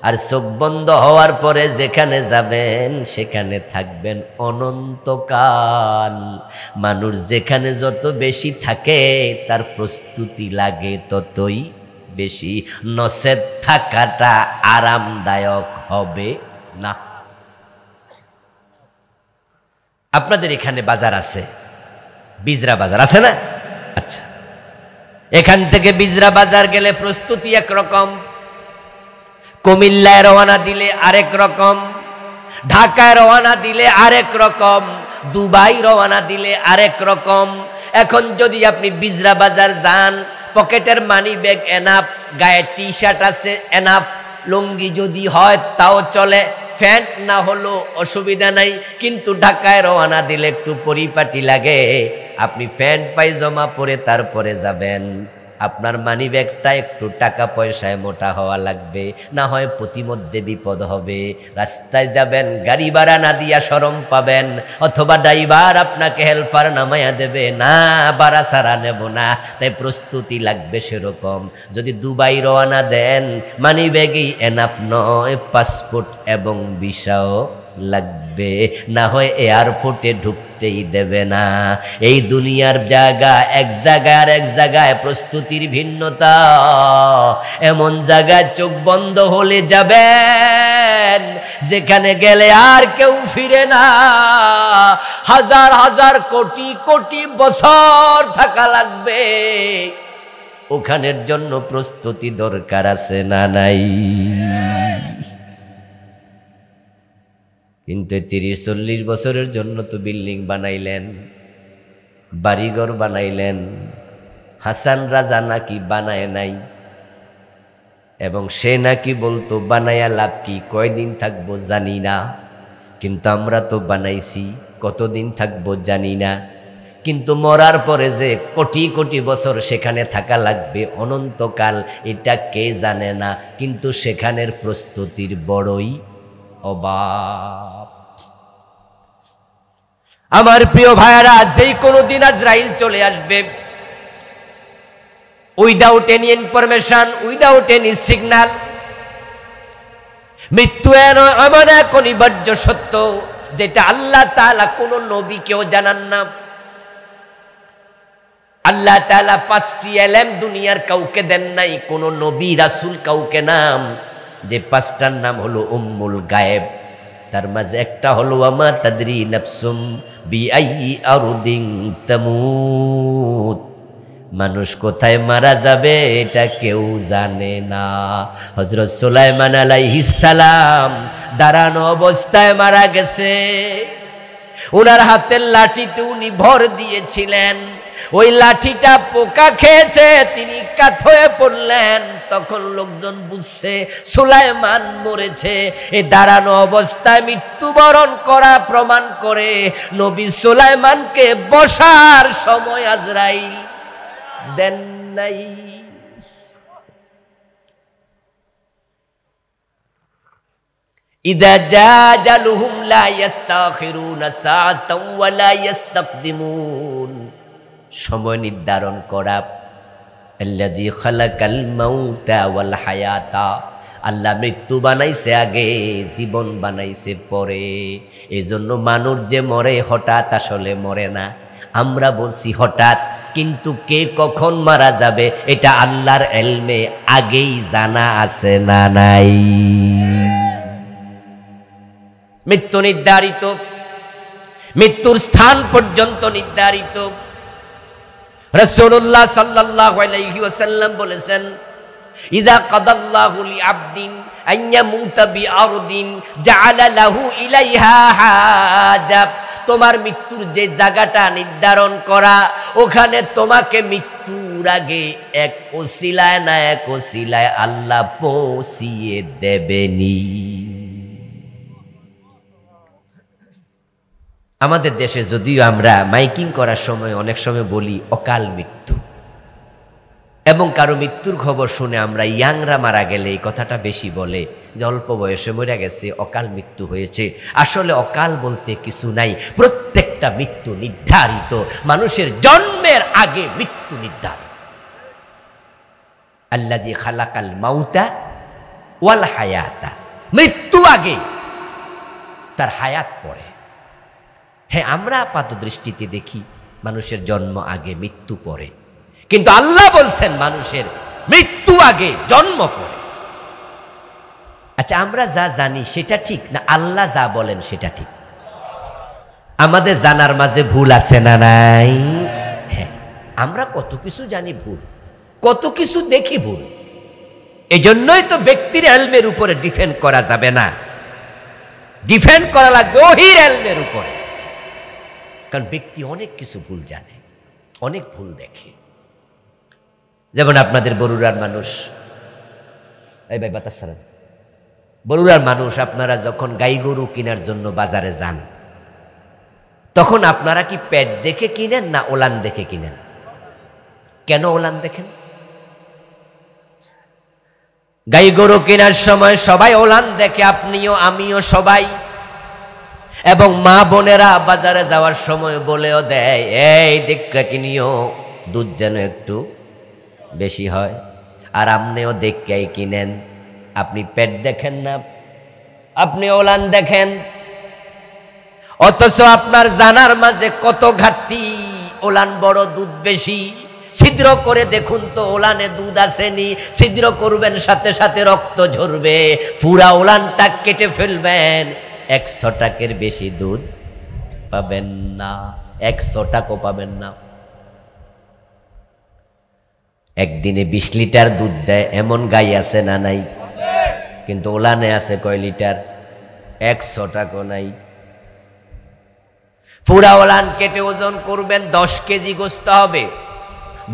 [SPEAKER 1] আর চোখ বন্ধ হওয়ার পরে যেখানে যাবেন সেখানে থাকবেন অনন্তকাল। মানুষ যেখানে যত বেশি থাকে তার প্রস্তুতি লাগে ততই বেশি, নসেদ থাকাটা আরামদায়ক হবে না। আপনাদের এখানে বাজার আছে, বিজরা বাজার আছে না? আচ্ছা, এখান থেকে বিজরা বাজার গেলে প্রস্তুতি একরকম, কুমিল্লায় রওনা দিলে আরেক রকম, ঢাকায় রওনা দিলে আরেক রকম, দুবাই রওনা দিলে আরেক রকম। এখন যদি আপনি বিজরা বাজার যান, পকেটের মানি ব্যাগ এনাফ, গায়ে টি শার্ট আছে এনাফ, লুঙ্গি যদি হয় তাও চলে, প্যান্ট না হলো অসুবিধা নাই। কিন্তু ঢাকায় রওনা দিলে একটু পরিপাটি লাগে, আপনি প্যান্ট পায়জামা পরে তারপরে যাবেন। আপনার মানি ব্যাগটা একটু টাকা পয়সায় মোটা হওয়া লাগবে, না হয় প্রতিমধ্যে বিপদ হবে। রাস্তায় যাবেন, গাড়ি ভাড়া না দিয়া শরম পাবেন, অথবা ড্রাইভার আপনাকে হেল্পার নামাইয়া দেবে, না ভাড়া ছাড়া নেব না। তাই প্রস্তুতি লাগবে সেরকম। যদি দুবাই রওনা দেন, মানি ব্যাগই এনাফ নয়, পাসপোর্ট এবং ভিসাও লাগবে, না হয় এয়ারপোর্টে ঢুকতেই দেবে না। এই দুনিয়ার জায়গা, এক জায়গায় আর এক জায়গায় প্রস্তুতির ভিন্নতা। এমন জায়গায় চোখ বন্ধ হলে যাবেন যেখানে গেলে আর কেউ ফিরে না, হাজার হাজার কোটি কোটি বছর থাকা লাগবে। ওখানের জন্য প্রস্তুতি দরকার আছে না নাই? কিন্তু 30-40 বছরের জন্য তো বিল্ডিং বানাইলেন, বাড়িঘর বানাইলেন। হাসান রাজা নাকি বানায় নাই, এবং সে নাকি বলতো বানায়া লাভ কি, কয়দিন থাকবো জানি না। কিন্তু আমরা তো বানাইছি, কতদিন থাকবো জানি না। কিন্তু মরার পরে যে কোটি কোটি বছর সেখানে থাকা লাগবে, অনন্তকাল, এটা কে জানে না। কিন্তু সেখানের প্রস্তুতির বড়ই অভাব। আমার প্রিয় ভাইয়ারা, যেই কোনো দিন আজরাইল চলে আসবে, without any information, without any signal. মৃত্যু এমন এক অনিবার্য সত্য যেটা আল্লাহ তাআলা কোনো নবীকেও জানান না। আল্লাহ তাআলা 5টি এলেম দুনিয়ার কাউকে দেন নাই, কোনো নবী রাসূল কাউকে নাম, যে 5টার নাম হলো উম্মুল গায়েব। তার মাঝে একটা হলো ওয়ামা তাদরি নাফসুম বিআইয়ি আরদিন তামুত। মানুষ কোথায় মারা যাবে এটা কেউ জানে না। হযরত সুলাইমান আলাইহিস সালাম দাঁড়ানো অবস্থায় মারা গেছে। ওনার হাতের লাঠিতে উনি ভর দিয়েছিলেন, ওই লাঠিটা পোকা খেয়েছে, তিনি কাত হয়ে পড়লেন। তখন লোকজন বুঝছে সুলাইমান মরেছে। এই দাঁড়ানো অবস্থায় মৃত্যুবরণ করা প্রমাণ করে নবী সুলাইমানকে বসার সময় আজরাইল দেন নাই। ইযা জাজালুহুম লা ইস্তাখিরুনা সাআতাও ওয়া লা ইস্তাকদিমুন। সময় নির্ধারণ করা। আল্লাযী খালাকাল মাউতা ওয়াল হায়াতা, আল্লাহ মৃত্যু বানাইছে আগে, জীবন বানাইছে পরে। এজন্য মানুষ যে মরে হঠাৎ আসলে মরে না। আমরা বলছি হঠাৎ, কিন্তু কে কখন মারা যাবে এটা আল্লাহর ইলমে আগেই জানা আছে না নাই? মৃত্যু নির্ধারিত, মৃত্যুর স্থান পর্যন্ত নির্ধারিত। রাসূলুল্লাহ সাল্লাল্লাহু আলাইহি ওয়াসাল্লাম বলেছেন, ইযা কাদাল্লাহু লিআবদিন আন ইয়ামুতা বিআরদিন জাআলা লাহু ইলাইহা হাজাব। তোমার মৃত্যুর যে জায়গাটা নির্ধারণ করা, ওখানে তোমাকে মৃত্যুর আগে এক ওসিলায় না এক ওসিলায় আল্লাহ পৌঁছিয়ে দেবেনি। আমাদের দেশে যদিও আমরা মাইকিং করার সময় অনেক সময় বলি অকাল মৃত্যু, এবং কারো মৃত্যুর খবর শুনে আমরা ইয়াংরা মারা গেলে এই কথাটা বেশি বলে যে অল্প বয়সে মরে গেছে, অকাল মৃত্যু হয়েছে। আসলে অকাল বলতে কিছু নাই, প্রত্যেকটা মৃত্যু নির্ধারিত। মানুষের জন্মের আগে মৃত্যু নির্ধারিত। আল্লাযী খালাকাল মাউতা ওয়াল হায়াতা, মৃত্যু আগে, তার হায়াত পরে। হ্যাঁ, আমরা আপাত দৃষ্টিতে দেখি মানুষের জন্ম আগে মৃত্যু পরে, কিন্তু আল্লাহ বলছেন মানুষের মৃত্যু আগে জন্ম পরে। আচ্ছা, আমরা যা জানি সেটা ঠিক না আল্লাহ যা বলেন সেটা ঠিক? আমাদের জানার মাঝে ভুল আছে না নাই? হ্যাঁ, আমরা কত কিছু জানি ভুল, কত কিছু দেখি ভুল। এজন্যই তো ব্যক্তির ইলমের উপরে ডিপেন্ড করা যাবে না, ডিপেন্ড করা লাগবে ওহির ইলমের উপরে। কারণ ব্যক্তি অনেক কিছু ভুল জানে, অনেক ভুল দেখে। যেমন আপনাদের বরুড়ার মানুষ, এই ভাই বাতাস ছাড়েন, বরুড়ার মানুষ আপনারা যখন গাই গরু কেনার জন্য বাজারে যান, তখন আপনারা কি পেট দেখে কিনেন না ওলান দেখে কিনেন? কেন ওলান দেখেন? গাই গরু কেনার সময় সবাই ওলান দেখে, আপনিও আমিও সবাই। এবং মা বোনেরা বাজারে যাওয়ার সময় বলেও দেয়, এই দেখা কিনিও, দুধ যেন একটু বেশি হয়। আর আপনিও দেখাই কিনেন, আপনি পেট দেখেন না, আপনি ওলান দেখেন। অথচ আপনার জানার মাঝে কত ঘাটতি। ওলান বড়, দুধ বেশি। ছিদ্র করে দেখুন তো ওলানে দুধ আসেনি, ছিদ্র করবেন সাথে সাথে রক্ত ঝরবে। পুরা ওলানটা কেটে ফেলবেন, 100 টাকার বেশি দুধ পাবেন না, 100 টাকাও পাবেন না। একদিনে 20 লিটার দুধ দেয় এমন গাই আছে না নাই? কিন্তু ওলানে আছে কয় লিটার? 100 টাকা নাই। পুরা ওলান কেটে ওজন করবেন, 10 কেজি গোস্ত হবে।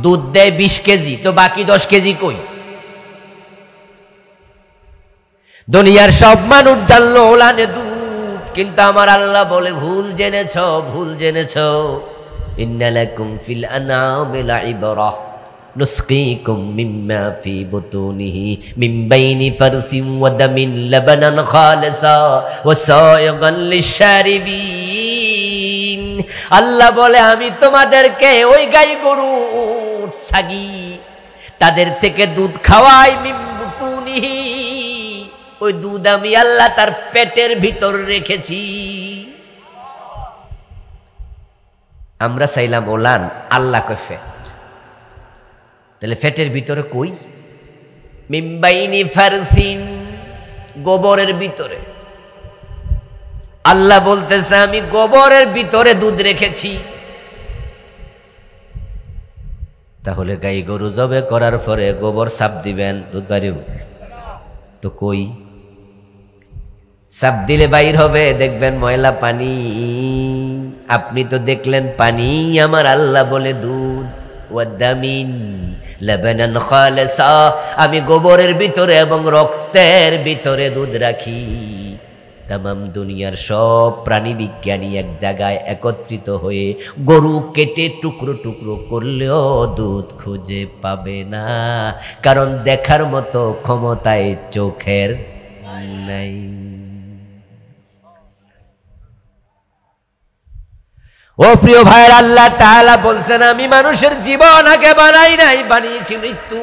[SPEAKER 1] দুধ দেয় 20 কেজি, তো বাকি 10 কেজি কই? দুনিয়ার সব মানুষ জানলো ওলানে দুধ, কিন্তু আমার আল্লাহ বলে ভুল জেনেছ, ভুল জেনেছ। ইন্না লাকুম ফিল আনামি লাইবরাহ নুসকিকুম মিম্মা ফি বুতুনিহি মিন বাইনি ফারসিন ওয়া দামিন লাবানান খালিসা ওয়া সায়গান লিশারিবিন। আল্লাহ বলে আমি তোমাদেরকে ওই গাই গরু ছাগি তাদের থেকে দুধ খাওয়াই, মিন বুতুনিহি, ওই দুধ আমি আল্লাহ তার পেটের ভিতর রেখেছি। আমরা চাইলাম ওলান, আল্লাহ কয় ফেট। তাহলে ফেটের ভিতরে কই? মিম্বাইনি ফারসিন, গোবরের ভিতরে। আল্লাহ বলতেছে আমি গোবরের ভিতরে দুধ রেখেছি। তাহলে গাই গরু জবে করার পরে গোবর সাপ দিবেন, দুধ বাড়িব তো কই? সাপ দিলে বাইর হবে, দেখবেন ময়লা পানি। আপনি তো দেখলেন পানি, আমার আল্লাহ বলে দুধ। ওয়াদামিন লাবানান খালিসা, আমি গোবরের ভিতরে এবং রক্তের ভিতরে দুধ রাখি। তামাম দুনিয়ার সব প্রাণী বিজ্ঞানী এক জায়গায় একত্রিত হয়ে গরু কেটে টুকরো টুকরো করলেও দুধ খুঁজে পাবে না, কারণ দেখার মতো ক্ষমতায় চোখের নাই। ও প্রিয় ভাইয়ের, আল্লাহ তাআলা বলছেন আমি মানুষের জীবন আগে বানাই নাই, বানিয়েছি মৃত্যু।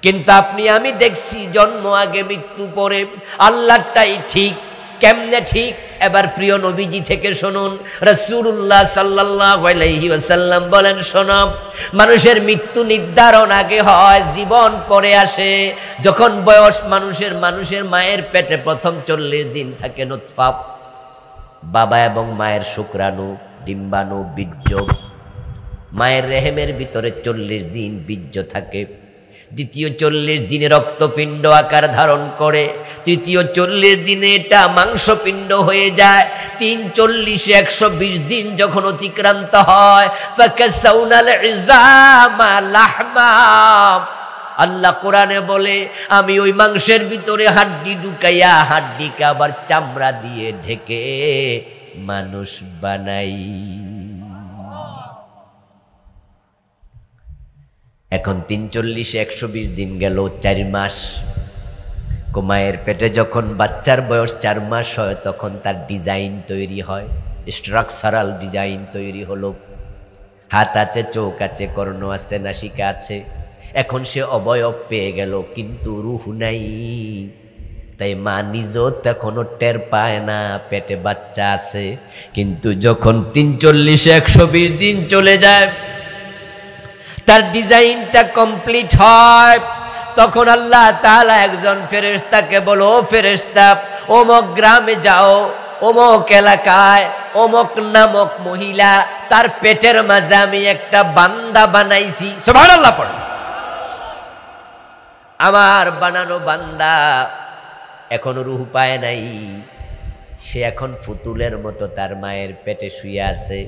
[SPEAKER 1] কিন্তু আপনি আমি দেখছি জন্ম আগে মৃত্যু পরে। আল্লাহটাই ঠিক। কেমনে ঠিক? এবার প্রিয় নবীজি থেকে শুনুন। রাসূলুল্লাহ সাল্লাল্লাহু আলাইহি ওয়াসাল্লাম বলেন, শোনো, মানুষের মৃত্যু নির্ধারণ আগে হয়, জীবন পরে আসে। যখন বয়স মানুষের মায়ের পেটে প্রথম 40 দিন থাকে নুতফা, বাবা এবং মায়ের শুক্রাণু, ডিম্বাণু, বীর্য। মায়ের রেহেমের ভিতরে 40 দিন বীর্য থাকে। দ্বিতীয় 40 দিনে রক্তপিণ্ড আকার ধারণ করে। তৃতীয় 40 দিনে এটা মাংসপিণ্ড হয়ে যায়। 3 × 40 120 দিন যখন অতিক্রান্ত হয়, ফাকাসাউনাল ইজামা লাহমা, আল্লাহ কোরআনে বলে আমি ওই মাংসের ভিতরে হাড্ডি ঢুকাইয়া হাড্ডিকে আবার চামড়া দিয়ে ঢেকে মানুষ বানাই। এখন 3 × 40 120 দিন গেল, 4 মাস। মায়ের পেটে যখন বাচ্চার বয়স 4 মাস হয়, তখন তার ডিজাইন তৈরি হয়, স্ট্রাকচারাল ডিজাইন তৈরি হলো। হাত আছে, চোখ আছে, কর্ণ আছে, নাসিকা আছে। এখন সে অবয়ব পেয়ে গেল, কিন্তু রূহ নাই। তাই মা নিজেও এখনো টের পায় না পেটে বাচ্চা আছে। কিন্তু যখন 3 × 40 120 দিন চলে যায়, তার ডিজাইনটা কমপ্লিট হয়, তখন আল্লাহ তাআলা একজন ফেরেশতাকে বলো, ও ফেরেশতা, অমুক গ্রামে যাও, অমুক এলাকায় অমুক নামক মহিলা, তার পেটের মাঝে আমি একটা বান্দা বানাইছি। সুবহানাল্লাহ পড়ো। আমার বানানো বান্দা এখনো রূহ পায় নাই, সে এখন পুতুলের মতো তার মায়ের পেটে শুয়ে আছে।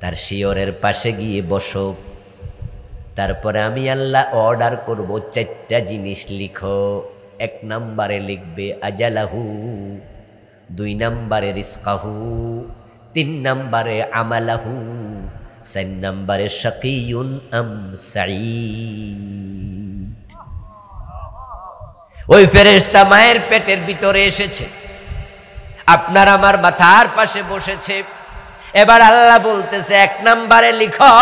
[SPEAKER 1] তার শিয়রের পাশে গিয়ে বসো। তারপরে আমি আল্লাহ অর্ডার করব 4টা জিনিস লিখো। 1 নম্বরে লিখবে আজালাহু, 2 নম্বরে রিজকাহু, 3 নম্বরে আমালাহু, 4 নম্বরে শাকিয়ুন আম সাঈদ। ওই ফেরেশতা মায়ের পেটের ভিতরে এসেছে, আপনার আমার মাথার পাশে বসেছে। এবার আল্লাহ বলতেছে 1 নম্বরে লিখো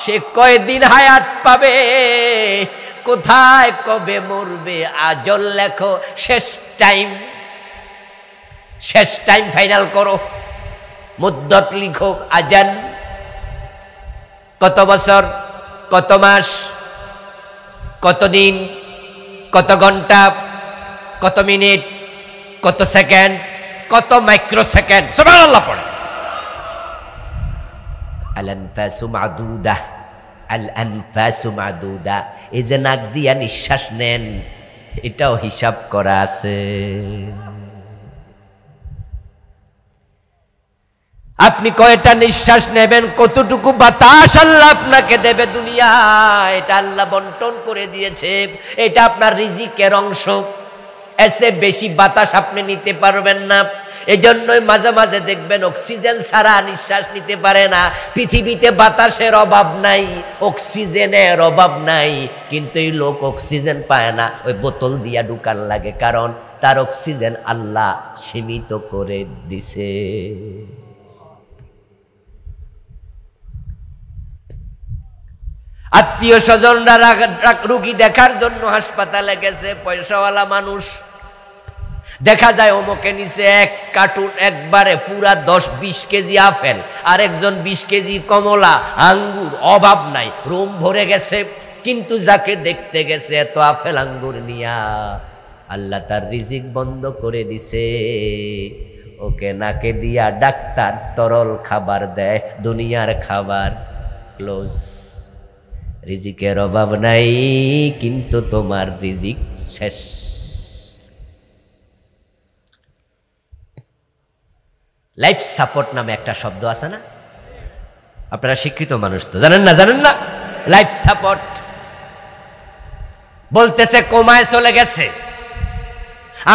[SPEAKER 1] সে কয়দিন হায়াত পাবে, কোথায় কবে মরবে, আজল লেখো, শেষ টাইম ফাইনাল করো, মুদ্দত লিখো, আজান, কত বছর, কত মাস, কত দিন, কত ঘন্টা, কত মিনিট, কত সেকেন্ড, কত মাইক্রোসেকেন্ড। সুবহানাল্লাহ পড়ে। আল-আনফাসু মাদুদা, আল-আনফাসু মাদুদা, এই যে নাক দিয়া নিঃশ্বাস নেন, এটাও হিসাব করা আছে। আপনি কয়টা নিঃশ্বাস নেবেন, কতটুকু বাতাস আল্লাহ আপনাকে দেবে দুনিয়া, এটা আল্লাহ বন্টন করে দিয়েছে। এটা আপনার রিজিকের অংশ। এসে বেশি বাতাস আপনি নিতে পারবেন না। এজন্যই মাঝে মাঝে দেখবেন অক্সিজেন ছাড়া নিঃশ্বাস নিতে পারে না। পৃথিবীতে বাতাসের অভাব নাই, অক্সিজেনের অভাব নাই, কিন্তু এই লোক অক্সিজেন পায় না, ওই বোতল দিয়া ঢুকান লাগে, কারণ তার অক্সিজেন আল্লাহ সীমিত করে দিছে। আত্মীয় স্বজনরা রোগী দেখার জন্য হাসপাতালে গেছে, পয়সাওয়ালা মানুষ, দেখা যায় অমুকে নিচে 1 কার্টুন একবারে পুরা 10-20 কেজি আপেল, আর একজন 20 কেজি কমলা, আঙ্গুর, অভাব নাই, রুম ভরে গেছে। কিন্তু যাকে দেখতে গেছে এত আপেল আঙ্গুর নিয়া, আল্লাহ তার রিজিক বন্ধ করে দিছে। ওকে নাকে দিয়া ডাক্তার তরল খাবার দেয়, দুনিয়ার খাবার ক্লোজ। রিজিকের অভাব নাই, কিন্তু তোমার রিজিক শেষ। লাইফ সাপোর্ট নামে একটা শব্দ আছে না? আপনারা শিক্ষিত মানুষ তো জানেন না? লাইফ সাপোর্ট বলতেছে কোমায় চলে গেছে।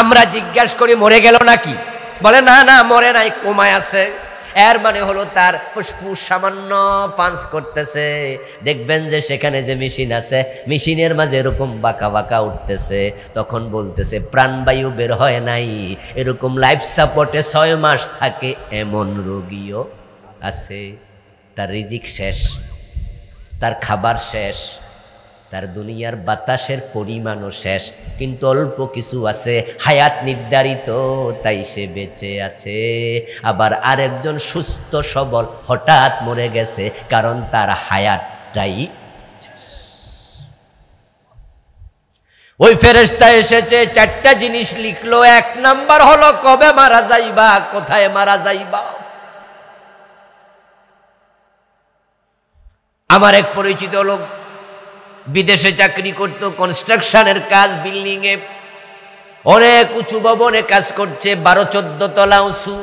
[SPEAKER 1] আমরা জিজ্ঞাসা করি মরে গেল নাকি? বলে না, মরে নাই, কোমায় আছে। এর মানে হলো তার ফুসফুস সামান্য পাঞ্চ করতেছে, দেখবেন যে সেখানে যে মেশিন আছে মেশিনের মাঝে এরকম বাঁকা বাঁকা উঠতেছে, তখন বলতেছে প্রাণবায়ু বের হয় নাই। এরকম লাইফ সাপোর্টে 6 মাস থাকে এমন রোগীও আছে। তার রিজিক শেষ, তার খাবার শেষ, তার দুনিয়ার বাতাসের পরিমাণও শেষ, কিন্তু অল্প কিছু আছে হায়াত নির্ধারিত, তাই সে বেঁচে আছে। আবার আরেকজন সুস্থ সবল হঠাৎ মরে গেছে, কারণ তার হায়াতটাই শেষ। ওই ফেরেশতা এসেছে, 4টা জিনিস লিখলো। 1 নাম্বার হলো কবে মারা যাইবা, কোথায় মারা যাইবা। আমার এক পরিচিত লোক বিদেশে চাকরি করত, কনস্ট্রাকশনের কাজ, বিল্ডিং এ অনেক উঁচু ভবনে কাজ করছে, 12-14 তলা উঁচু।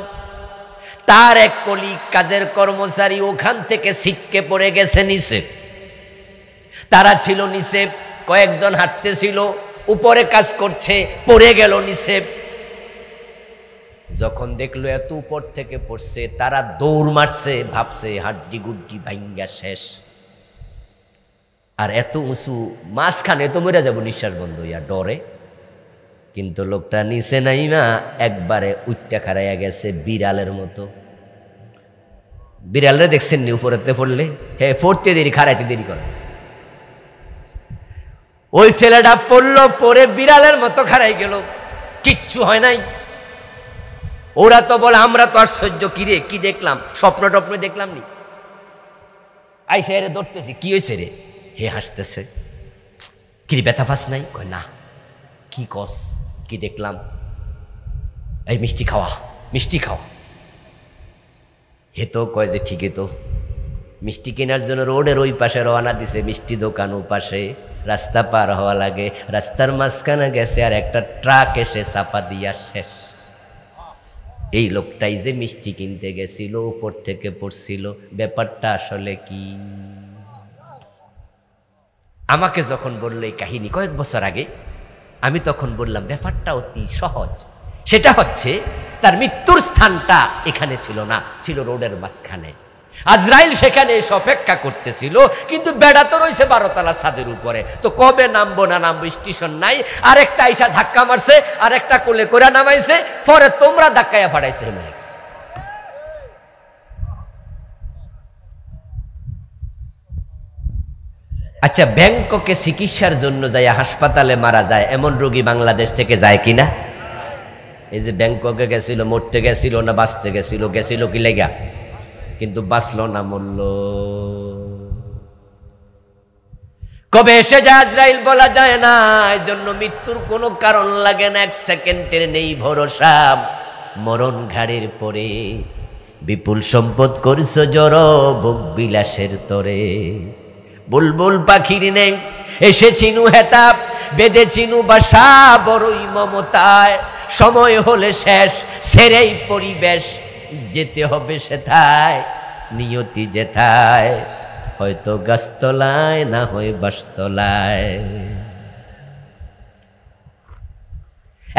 [SPEAKER 1] তার এক কলিগ কাজের কর্মচারী ওখান থেকে ছিটকে পড়ে গেছে নিচে। তারা ছিল নিচে, কয়েকজন হাঁটতেছিল, উপরে কাজ করছে, পড়ে গেল নিচে। যখন দেখলো এত উপর থেকে পড়ছে, তারা দৌড় মারছে, ভাবছে হাড্ডি গুড্ডি ভাঙ্গা শেষ। আর এত উঁচু মাঝখানে তো মরে যাবো, নিঃশ্বাস বন্ধ হইয়া ডরে। কিন্তু লোকটা নিচে নাইমা একবারে উঠটা খাড়াইয়া গেছে বিড়ালের মতো। বিড়ালরে দেখছেন নি উপরেতে পড়লে, হ্যাঁ পড়তে দেরি, খাড়াইতে দেরি করে। ওই ছেলেটা পড়লো, পরে বিড়ালের মতো খাড়াই গেল, কিচ্ছু হয় নাই। ওরা তো বলে আমরা তো আশ্চর্য, কিরে কি দেখলাম, স্বপ্ন টপ্ন দেখলাম নি। আইসা এরে ধরতেছি, কি হয়েছে রে? হে হাসতেছে, কি ব্যথা পাস নাই? কয় না। কি কস? কি দেখলাম? এই মিষ্টি খাওয়া, মিষ্টি খাওয়া। হে তো কয় যে ঠিকই তো। মিষ্টি কেনার জন্য রোডের ওই পাশে রওনা দিছে, মিষ্টি দোকান ও পাশে, রাস্তা পার হওয়া লাগে, রাস্তার মাঝখানে গেছে আর একটা ট্রাক এসে চাপা দিয়া শেষ। এই লোকটাই যে মিষ্টি কিনতে গেছিল, উপর থেকে পড়ছিল। ব্যাপারটা আসলে কি? আমাকে যখন বললো এই কাহিনী কয়েক বছর আগে, আমি তখন বললাম ব্যাপারটা অতি সহজ। সেটা হচ্ছে তার মৃত্যুর স্থানটা এখানে ছিল না, ছিল রোডের মাঝখানে। আজরাইল সেখানে এসে অপেক্ষা করতেছিল, কিন্তু বেড়া তো রয়েছে 12 তলা ছাদের উপরে। তো কবে নামবো না নামবো স্টেশন নাই। আরেকটা আইসা ধাক্কা মারছে, আরেকটা কোলে করে নামাইছে, পরে তোমরা ধাক্কাইয়া ফাটাইছে। আচ্ছা, ব্যাংককে চিকিৎসার জন্য যায় হাসপাতালে মারা যায় এমন রোগী বাংলাদেশ থেকে যায় কিনা? এই যে ব্যাংককে গেছিল, মরতে গেছিল না বাঁচতে গেছিল? গেছিল কি লেগা, কিন্তু বাঁচল না, মরল। কবে এসে যায় আজরাইল বলা যায় না। এই জন্য মৃত্যুর কোনো কারণ লাগে না, 1 সেকেন্ডের নেই ভরসা। মরণ ঘাড়ের পরে, বিপুল সম্পদ করছো জড় ভোগ বিলাসের তরে। বুলবুল পাখির নেই এসে চিনু হেতাব, বেদে চিনু বাসা বড়ই মমতায়। সময় হলে শেষ, সেরেই পরিবেশ, যেতে হবে সেথায়, নিয়তি যেথায়, হয়তো গাছতলায় না হয় বাসতলায়।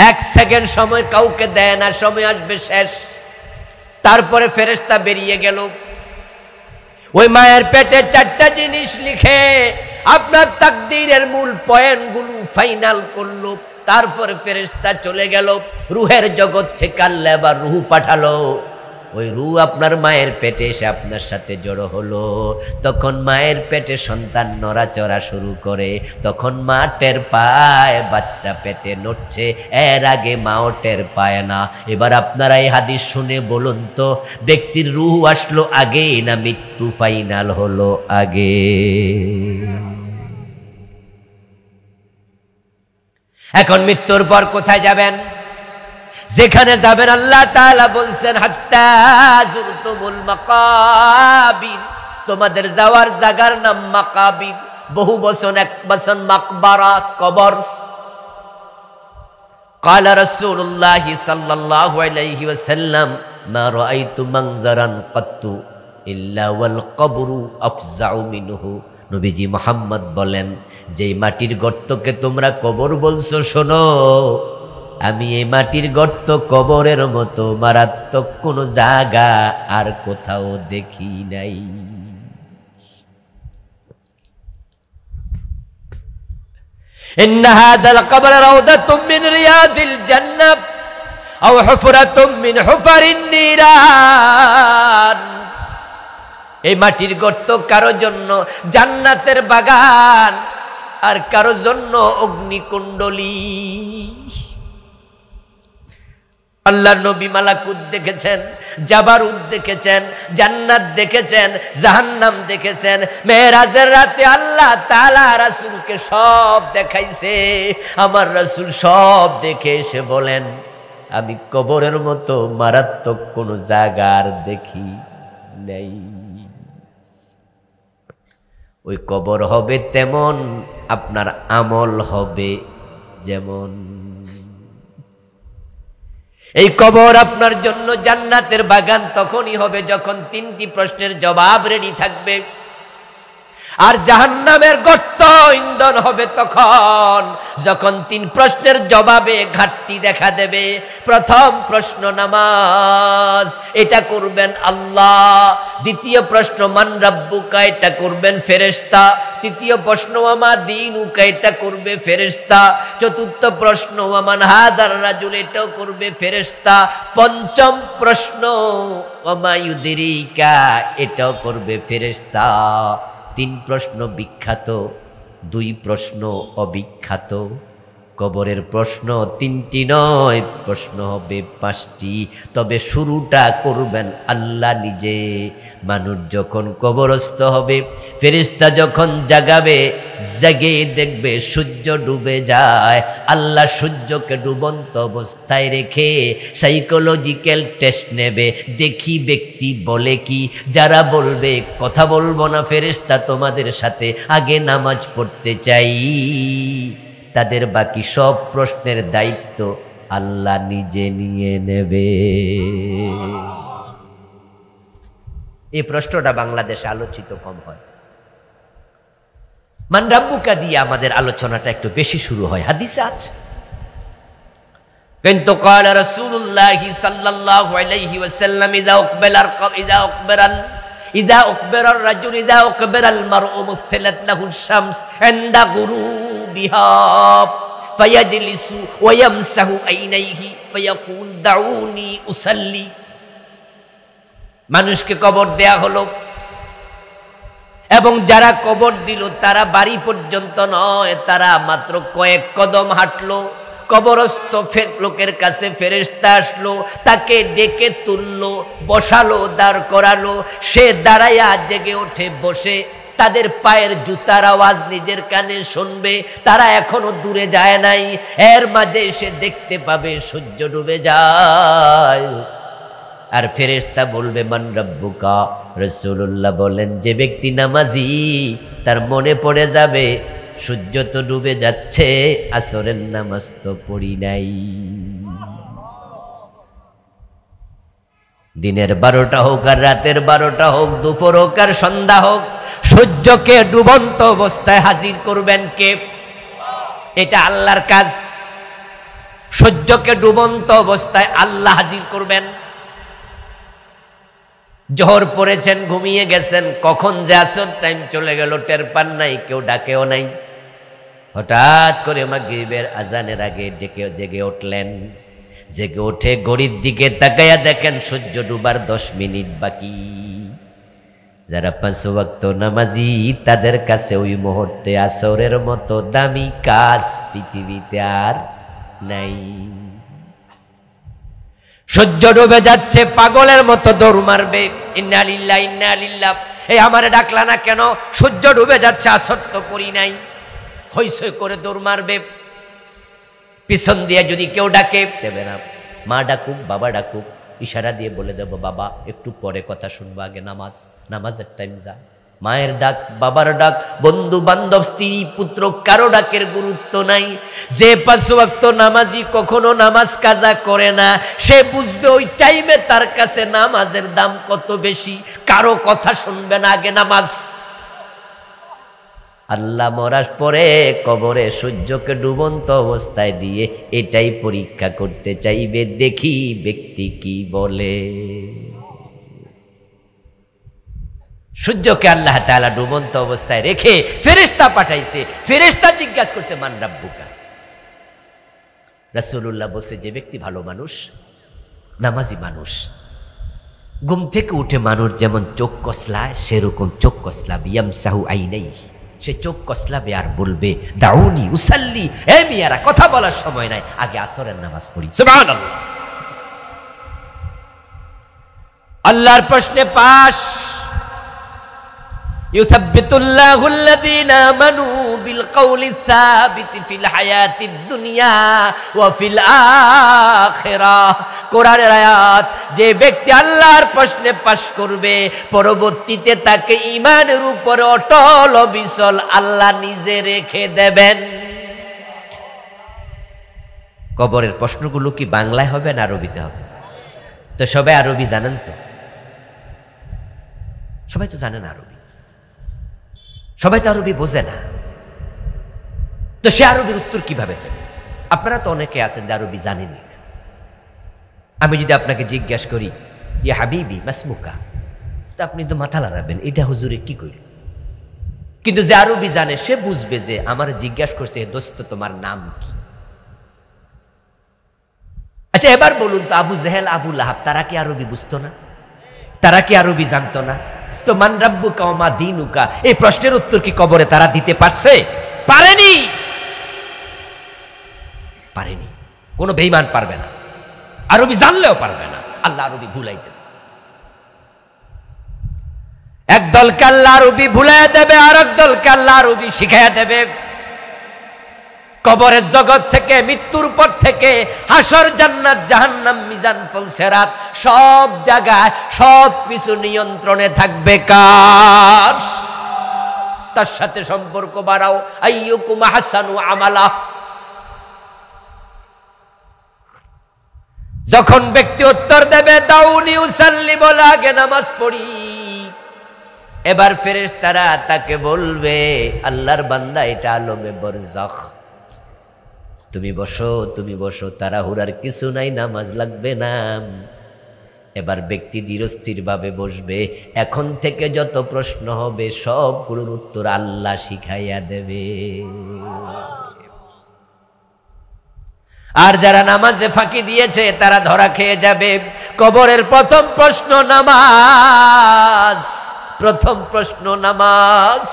[SPEAKER 1] 1 সেকেন্ড সময় কাউকে দেয় না, সময় আসবে শেষ। তারপরে ফেরেশতা বেরিয়ে গেল। ওই মায়ের পেটে 4টা জিনিস লিখে আপনার তাকদীরের মূল পয়েন্টগুলো ফাইনাল করলো। তারপরে ফেরেশতা চলে গেল, রুহের জগৎ থেকে আল্লাহ আবার রুহ পাঠালো। ওই রুহ আপনার মায়ের পেটে এসে আপনার সাথে জড়ো হলো। তখন মায়ের পেটে সন্তান নড়াচড়া শুরু করে, তখন মা টের পায় বাচ্চা পেটে নড়ছে, এর আগে মাও টের পায় না। এবার আপনারা এই হাদিস শুনে বলুন তো, ব্যক্তির রুহ আসলো আগে না মৃত্যু ফাইনাল হলো আগে? এখন মৃত্যুর পর কোথায় যাবেন? যেখানে যাবেন আল্লাহ তাআলা বলছেন হাত্তা যুরতুমুল মাকাবির, তোমাদের যাওয়ার জায়গার নাম মাকাবির। বহু বচন, এক বচন মাকবারা, কবর। قال رسول الله صلى الله عليه وسلم ما رأيت منظرا قط إلا والقبر أفزع منه। নবীজি মুহাম্মদ বলেন, যেই মাটির গর্তকে তোমরা কবর বলছো, শোনো, আমি এই মাটির গর্ত কবরের মতো মারাত্মক কোনো জায়গা আর কোথাও দেখি নাই। ইন্না হাযাল কবর রাউদাতুম মিন রিয়াদিল জান্নাহ আও হুফরাতুম মিন হুফারিন নিরান। এই মাটির গর্ত কারো জন্য জান্নাতের বাগান, আর কারো জন্য অগ্নিকুণ্ডলী। আল্লাহর নবী মালাকুত দেখেছেন, জাবারুত দেখেছেন, জান্নাত দেখেছেন, জাহান্নাম দেখেছেন। মেরাজের রাতে আল্লাহ তাআলা রাসূলকে সব দেখাইছে। আমার রাসূল সব দেখে এসে বলেন, আমি কবরের মতো মারাত্মক কোনো জায়গা আর দেখি নাই। ওই কবর হবে তেমন, আপনার আমল হবে যেমন। এই কবর আপনার জন্য জান্নাতের বাগান তখনই হবে যখন তিনটি প্রশ্নের জবাব রেডি থাকবে। আর জাহান্নামের গর্ত ইন্ধন হবে তখন যখন তিন প্রশ্নের জবাবে ঘাটতি দেখা দেবে। প্রথম প্রশ্ন নামাজ, এটা করবেন আল্লাহ। দ্বিতীয় প্রশ্ন মান রাব্বুকা, এটা করবেন ফেরেশতা। তৃতীয় প্রশ্ন ওয়ামা দীনুকা, এটা করবে ফেরেশতা। চতুর্থ প্রশ্ন ওয়ামান হাযার রাজুল, এটাও করবে ফেরেশতা। পঞ্চম প্রশ্ন ওয়ামা ইউদরিকা, এটাও করবে ফেরেশতা। তিন প্রশ্ন বিখ্যাত, দুই প্রশ্ন অবিখ্যাত। কবরের প্রশ্ন তিনটি নয়, প্রশ্ন হবে পাঁচটি। তবে শুরুটা করবেন আল্লাহ নিজে। মানুষ যখন কবরস্থ হবে, ফেরেশতা যখন জাগাবে, জেগে দেখবে সূর্য ডুবে যায়। আল্লাহ সূর্যকে ডুবন্ত অবস্থায় রেখে সাইকোলজিক্যাল টেস্ট নেবে, দেখি ব্যক্তি বলে কি। যারা বলবে কথা বলবো না ফেরেশতা তোমাদের সাথে, আগে নামাজ পড়তে চাই, তাদের বাকি সব প্রশ্নের দায়িত্ব আল্লাহ নিজে নিয়ে নেবে। এই প্রশ্নটা বাংলাদেশে আলোচিত কম হয়। মান রাব্বুকা দিয়ে আমাদের আলোচনাটা একটু বেশি শুরু হয়, হাদিসে আছে। কিন্তু ক্বালা রাসূলুল্লাহ সাল্লাল্লাহু আলাইহি ওয়াসাল্লাম ইযা উকবিরার রাজুল ইযা উকবিরাল মারউ মুসিলাত লাহুশ শামস ইনদা গুরুবিহা ফায়াজলিসু ওয়া ইয়ামসাহু আইনাইহি ফায়াকুল দাউনি উসাল্লি। মানুষকে কবর দেয়া হলো, এবং যারা কবর দিল তারা বাড়ি পর্যন্ত নয়, তারা মাত্র কয়েক কদম হাঁটলো। কবরস্থ লোকের কাছে ফেরেশতা আসলো, তাকে ডেকে তুললো, বসালো, দাঁড় করালো। সে দাঁড়াইয়া জেগে ওঠে বসে, তাদের পায়ের জুতার আওয়াজ নিজের কানে শুনবে। তারা এখনো দূরে যায় নাই, এর মাঝে সে দেখতে পাবে সূর্য ডুবে যায়। আর ফেরেশতা বলবে মান রাব্বুকা। রাসূলুল্লাহ বলেন, যে ব্যক্তি নামাজি তার মনে পড়ে যাবে সূর্য তো ডুবে যাচ্ছে, আসরের নামাজ তো পড়ি নাই। দিনের 12টা হোক আর রাতের 12টা হোক, দুপুর হোক আর সন্ধ্যা হোক, সূর্যকে ডুবন্ত অবস্থায় হাজির করবেন কে? এটা আল্লাহর কাজ। সূর্যকে ডুবন্ত অবস্থায় আল্লাহ হাজির করবেন। জোহর পড়েছেন, ঘুমিয়ে গেছেন, কখন যে আসর টাইম চলে গেল টের পান নাই, কেউ ডাকেও নাই। হঠাৎ করে মাগরিবের আজানের আগে জেগে উঠলেন। জেগে উঠে ঘড়ির দিকে তাকাইয়া দেখেন সূর্য ডুবার 10 মিনিট বাকি। যারা 5 ওয়াক্ত নামাজি, তাদের কাছে ওই মুহূর্তে আসরের মতো দামি কাজ পৃথিবীতে আর নাই। সূর্য ডুবে যাচ্ছে, পাগলের মতো দৌড় মারবে, ইন্না লিল্লাহি ইন্না লিল্লাহ। এই আমারে ডাকলা না কেন? সূর্য ডুবে যাচ্ছে, আসর তো পড়ি নাই। হইসই করে দৌড় মারবে। পিছন দিয়ে যদি কেউ ডাকে দেবে না, মা ডাকুক, বাবা ডাকুক, ইশারা দিয়ে বলে দেব বাবা একটু পরে কথা শুনবো, আগে নামাজের টাইম যা। মায়ের ডাক, বাবার ডাক, বন্ধু বান্ধব, স্ত্রী পুত্র, কারো ডাকের গুরুত্ব নাই। যে 5 ওয়াক্ত নামাজি কখনো নামাজ কাজা করে না, সে বুঝবে ওই টাইমে তার কাছে নামাজের দাম কত বেশি। কারো কথা শুনবে না, আগে নামাজ। আল্লাহ মরার পরে কবরে সূর্যকে ডুবন্ত অবস্থায় দিয়ে এটাই পরীক্ষা করতে চাইবে, দেখি ব্যক্তি কি বলে। সূর্যকে আল্লাহ তাআলা ডুবন্ত অবস্থায় রেখে ফেরেশতা পাঠাইছে। ফেরেশতা জিজ্ঞাসা করছে মান রাব্বুকা। রাসূলুল্লাহ বলছে যে ব্যক্তি ভালো মানুষ, নামাজি মানুষ, ঘুম থেকে উঠে মানুষ যেমন চোখ কসলায় সেরকম চোখ কসলাবে, ইয়ামসাহু আইনাইহি, সে চোখ কসলাবে আর বলবে দাউনি উসাল্লি, এ মিয়ারা কথা বলার সময় নাই, আগে আসরের নামাজ পড়ি। সুবহানাল্লাহ। আল্লাহর প্রশ্নে পাশ। ইউসাব্বিতুল্লাহু আল্লাযীনা আমানু বিল কওলি সাবিতি ফিল হায়াতিদ দুনিয়া ওয়া ফিল আখিরাহ। কোরআনের আয়াত, যে ব্যক্তি আল্লাহর প্রশ্নে পাশ করবে পরবর্তীতে তাকে ঈমানের উপরে অটল অবিচল আল্লাহ নিজে রেখে দেবেন। কবরের প্রশ্নগুলো কি বাংলায় হবে না আরবিতে হবে? তো সবাই আরবি জানেন? তো সবাই তো জানেন আরবি, সবাই তো আরবি বোঝে না, তো সে আরবির উত্তর কিভাবে দেবে? আপনারা তো অনেকে আছেন যে আরবি জানেনই না। আমি যদি আপনাকে জিজ্ঞাসা করি ইয়া হাবিবি মাসমুকা, তো আপনি তো মাথা লড়াবেন, এটা হুজুরে কি কইল। কিন্তু যে আরবি জানে সে বুঝবে যে আমার জিজ্ঞাসা করছে দোস্ত তোমার নাম কি। আচ্ছা এবার বলুন তো, আবু জেহেল আবু লাহাব তারা কি আরবি বুঝতো না? তারা কি আরবি জানতো না? তো মান রাব্বুকা ওয়া মা দীনুকা, এই প্রশ্নের উত্তর কি কবরে তারা দিতে পারছে? পারেনি, পারেনি। কোনো বেঈমান পারবে না, আরবি জানলেও পারবে না। আল্লাহ আরবি ভুলাই দেবে। এক দলকে আল্লাহ আরবি ভুলাই দেবে, আর এক দলকে আল্লাহ আরবি শিখাইয়া দেবে। কবরের জগৎ থেকে, মৃত্যুর পর থেকে হাসর, জান্নাত, জাহান্নাম, মিজান, ফুলসিরাত, সব জায়গায় সব কিছু নিয়ন্ত্রণে থাকবে কার? তার সাথে সম্পর্ক বাড়াও। আইয়ুকুম আহসানু আমালা। যখন ব্যক্তি উত্তর দেবে দাউনি উসাল্লি, বলে আগে নামাজ পড়ি, এবার ফেরেশতারা তাকে বলবে আল্লাহর বান্দা এটা আলমে বরজাখ, তুমি বসো, তুমি বসো, তাড়াহুড়ার কিছু নাই, নামাজ লাগবে না। এবার ব্যক্তি ধীরস্থির ভাবে বসবে। এখন থেকে যত প্রশ্ন হবে সবগুলোর উত্তর আল্লাহ শিখাইয়া দেবে। আর যারা নামাজে ফাঁকি দিয়েছে তারা ধরা খেয়ে যাবে। কবরের প্রথম প্রশ্ন নামাজ, প্রথম প্রশ্ন নামাজ,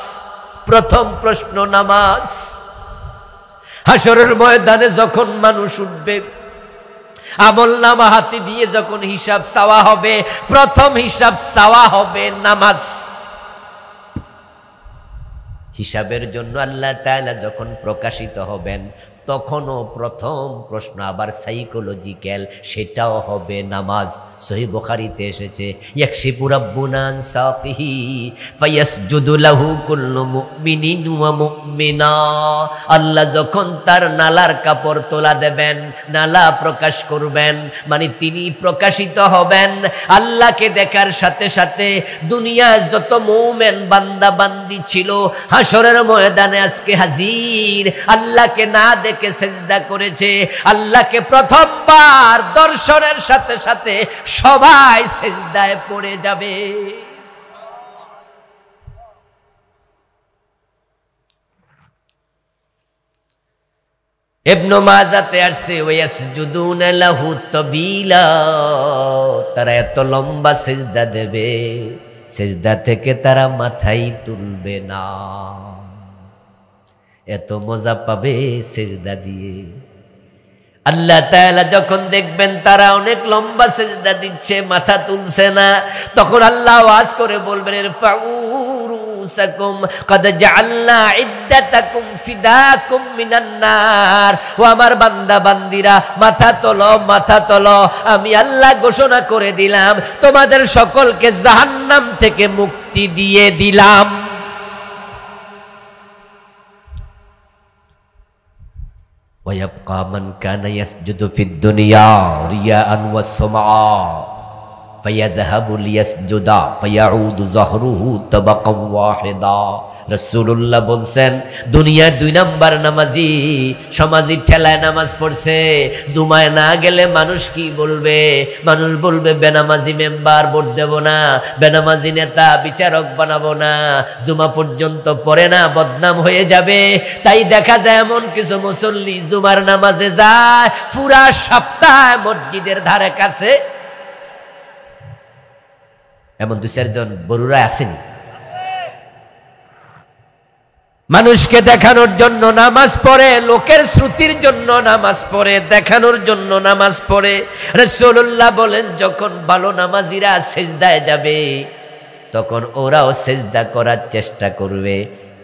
[SPEAKER 1] প্রথম প্রশ্ন নামাজ। হাসরের ময়দানে যখন মানুষ উঠবে, আমলনামা হাতে দিয়ে যখন হিসাব চাওয়া হবে, প্রথম হিসাব চাওয়া হবে নামাজ। হিসাবের জন্য আল্লাহ তাআলা যখন প্রকাশিত হবেন তখনও প্রথম প্রশ্ন আবার সাইকোলজিক্যাল, সেটাও হবে নামাজ। সহিহ বুখারীতে এসেছে ইয়াকশিফু রাব্বুনা আন সাকিহি ফায়াসজুদু লাহু কুল্লু মুমিনিন ওয়া মুমিনা। আল্লাহ যখন তার নালার কাপড় তোলা দেবেন, নালা প্রকাশ করবেন, মানে তিনি প্রকাশিত হবেন, আল্লাহকে দেখার সাথে সাথে দুনিয়ায় যত মুমিন বান্দা বান্দি ছিল হাসরের ময়দানে আজকে হাজির, আল্লাহকে না দেখে সেজদা করেছে। আল্লাহকে প্রথমবার দর্শনের সাথে সাথে সবাই সেজদায় পড়ে যাবে। ইবনে মাজাতে আসছে ওয়াসজুদুনা লাহু তাবিলা, তারা এত লম্বা সেজদা দেবে, সেজদা থেকে তারা মাথাই তুলবে না। এত মজা পাবে সেজদা দিয়ে। আল্লাহ তাআলা যখন দেখবেন তারা অনেক লম্বা সেজদা দিচ্ছে, মাথা তুলছে না, তখন আল্লাহ আওয়াজ করে বলবেন ইরফাউ রুসাকুম ক্বাদ জাআলনা ইদ্দাতাকুম ফিদাকুম মিনান নার। ও আমার বান্দা বান্দিরা মাথা তোলো, মাথা তোলো, আমি আল্লাহ ঘোষণা করে দিলাম তোমাদের সকলকে জাহান্নাম থেকে মুক্তি দিয়ে দিলাম। ويبقى من كان يسجد في الدنيا رياء وسمعا। ফায়াযহাবু লিয়াসজুদা ফায়াউদু যহরুহু তাবাকাম ওয়াহিদা। রাসূলুল্লাহ বলছেন দুনিয়ায় 2 নাম্বার নামাজি সমাজী ঠেলায় নামাজ পড়ছে, জুমায় না গেলে মানুষ কি বলবে? মানুষ বলবে বেনামাজি মেম্বার, ভোট দেব না, বেনামাজি নেতা বিচারক বানাবো না, জুমা পর্যন্ত পড়ে না, বদনাম হয়ে যাবে। তাই দেখা যায় এমন কিছু মুসল্লি জুমার নামাজে যায়, পুরা সপ্তাহ মসজিদের ধারে কাছে। এমন 2-4 জন বড়ুরা আসেনি, মানুষকে দেখানোর জন্য নামাজ পড়ে, লোকের শ্রুতির জন্য নামাজ পড়ে, দেখানোর জন্য নামাজ পড়ে। রাসূলুল্লাহ বলেন যখন ভালো নামাজিরা সেজদায় যাবে তখন ওরাও সেজদা করার চেষ্টা করবে,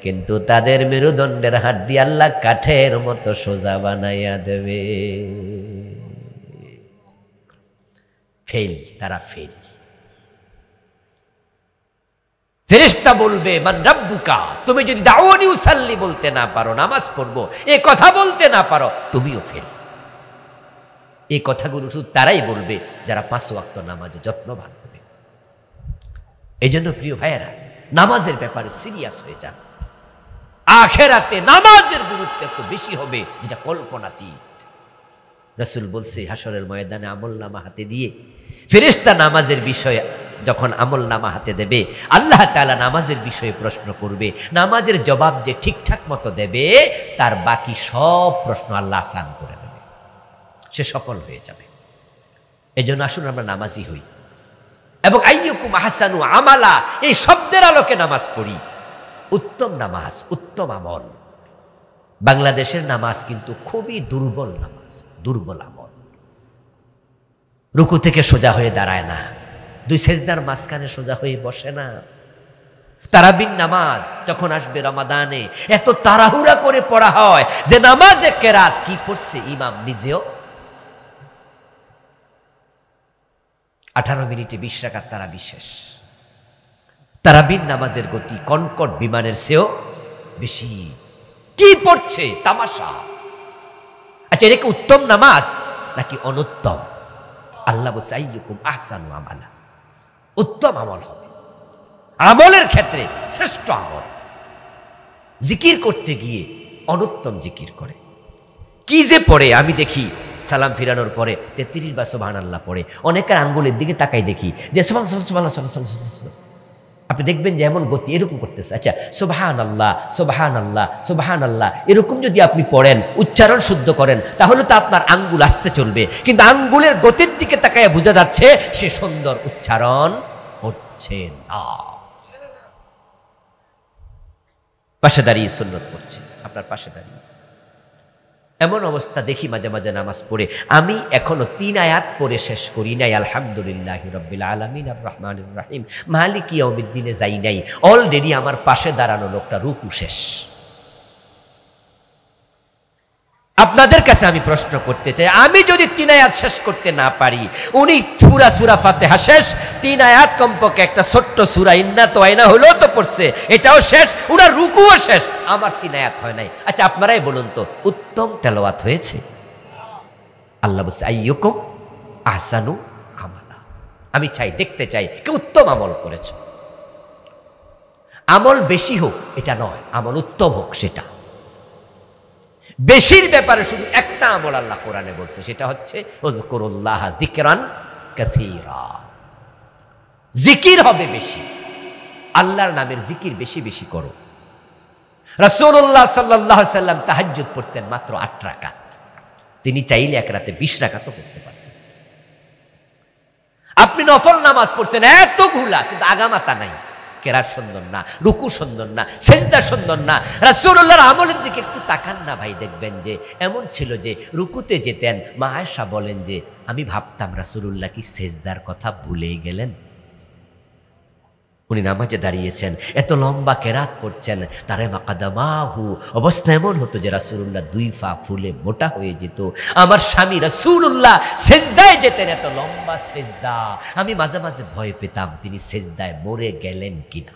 [SPEAKER 1] কিন্তু তাদের মেরুদণ্ডের হাড্ডি আল্লাহ কাঠের মতো সোজা বানাইয়া দেবে। ফেল, তারা ফেল। ফেরেশতা বলবে মান রাব্বুকা, তুমি যদি দাউনি উসাল্লি বলতে না পারো, নামাজ পড়বো এই কথা বলতে না পারো, তুমিও ফেল। এই কথাগুলো শুধু তারাই বলবে যারা 5 ওয়াক্ত নামাজে যত্নবান হবে। এই জন্য প্রিয় ভাইয়েরা, নামাজের ব্যাপারে সিরিয়াস হয়ে যান। আখেরাতে নামাজের গুরুত্ব এত বেশি হবে যেটা কল্পনাতীত। রাসূল বলছে হাসরের ময়দানে আমলনামা হাতে দিয়ে ফেরেশতা নামাজের বিষয়ে যখন আমলনামা হাতে দেবে, আল্লাহ তাআলা নামাজের বিষয়ে প্রশ্ন করবে, নামাজের জবাব যে ঠিকঠাক মতো দেবে তার বাকি সব প্রশ্ন আল্লাহ আসান করে দেবে, সে সফল হয়ে যাবে। এজন্য আসুন আমরা নামাজি হই এবং আইয়ুকুম আহসানু আমালা এই শব্দের আলোকে নামাজ পড়ি। উত্তম নামাজ, উত্তম আমল। বাংলাদেশের নামাজ কিন্তু খুবই দুর্বল নামাজ, দুর্বল আমল। রুকু থেকে সোজা হয়ে দাঁড়ায় না, 2 সেজদার মাঝখানে সোজা হয়ে বসে না। তারাবির নামাজ যখন আসবে রমাদানে এত তাড়াহুড়া করে পড়া হয় যে নামাজে কেরাত কি পড়ছে ইমাম নিজেও 18 মিনিটে 20 রাকাত তারাবি শেষ। তারাবির নামাজের গতি কনকট বিমানের চেয়েও বেশি। কি পড়ছে তামাশা। আচ্ছা, এটা কি উত্তম নামাজ নাকি অনুত্তম? আল্লাহ বলছে আইয়ুকুম আহসানু আমালা, উত্তম আমল হবে। আমলের ক্ষেত্রে শ্রেষ্ঠ আমল। জিকির করতে গিয়ে অনুত্তম জিকির করে। কি যে পড়ে আমি দেখি সালাম ফিরানোর পরে 33 বার সুবহানাল্লাহ পড়ে। অনেকের আঙ্গুলের দিকে তাকাই দেখি যে সুবহানাল্লাহ, আপনি দেখবেন যে এমন গতি এরকম করতেছে। আচ্ছা, সুবহানাল্লাহ সুবহানাল্লাহ সুবহানাল্লাহ এরকম যদি আপনি পড়েন, উচ্চারণ শুদ্ধ করেন, তাহলে তো আপনার আঙ্গুল আসতে চলবে, কিন্তু আঙ্গুলের গতির দিকে তাকায় বোঝা যাচ্ছে সে সুন্দর উচ্চারণ করছে না। পাশে দাঁড়িয়ে সুন্নত পড়ছে, আপনার পাশে দাঁড়িয়ে। এমন অবস্থা দেখি মাঝে মাঝে নামাজ পড়ে, আমি এখনো 3 আয়াত পড়ে শেষ করি নাই। আলহামদুলিল্লাহি রাব্বিল আলামিন আর রহমানির রহিম মালিকি ইয়াউমিদ্দিনে যাই নাই, অলরেডি আমার পাশে দাঁড়ানো লোকটা রুকু শেষ। আপনাদের কাছে আমি প্রশ্ন করতে চাই, আমি যদি 3 আয়াত শেষ করতে না পারি, উনি পুরা সূরা ফাতিহা শেষ, 3 আয়াত কমপক্ষে একটা ছোট্ট সূরা ইন্না তো আইনা হলো তো পড়ছে, এটাও শেষ, উনার রুকুও শেষ, আমার 3 আয়াত হয় নাই। আচ্ছা, আপনারাই বলুন তো উত্তম তেলাওয়াত হয়েছে? আল্লাহ বলছে আইয়ুকুম আহসানু আমালা। আমি চাই, দেখতে চাই কে উত্তম আমল করেছে। আমল বেশি হোক এটা নয়, আমল উত্তম হোক সেটা। বেশির ব্যাপারে শুধু একটা আমল আল্লাহ কোরআনে বলছে, সেটা হচ্ছে উযকুরুল্লাহ যিকরান কাসীরা। জিকির হবে বেশি, আল্লাহর নামের জিকির বেশি বেশি করো। রাসূলুল্লাহ সাল্লাল্লাহু আলাইহি সাল্লাম তাহাজ্জুদ পড়তেন মাত্র 8 রাকাত, তিনি চাইলে এক রাতে 20 রাকাতও পড়তে পারতেন। আপনি নফল নামাজ পড়ছেন এতগুলা, কিন্তু আগামাতা নাই, কেরাত সুন্দর না, রুকু সুন্দর না, সেজদা সুন্দর না। রাসূলুল্লাহর আমলের দিকে একটু তাকান না ভাই, দেখবেন যে এমন ছিল যে রুকুতে যেতেন, মা আয়েশা বলেন যে আমি ভাবতাম রাসূলুল্লাহ কি সেজদার কথা ভুলে গেলেন। উনি নামাজে দাঁড়িয়েছেন, এত লম্বা কেরাত পড়ছেন, তারে মাকাদামাহু, অবস্থা এমন হতো যে রাসূলুল্লাহ 2 পা ফুলে মোটা হয়ে যেত। আমার স্বামী রাসূলুল্লাহ সেজদায় যেতেন, এত লম্বা সেজদা, আমি মাঝে মাঝে ভয় পেতাম তিনি সেজদায় মরে গেলেন কিনা।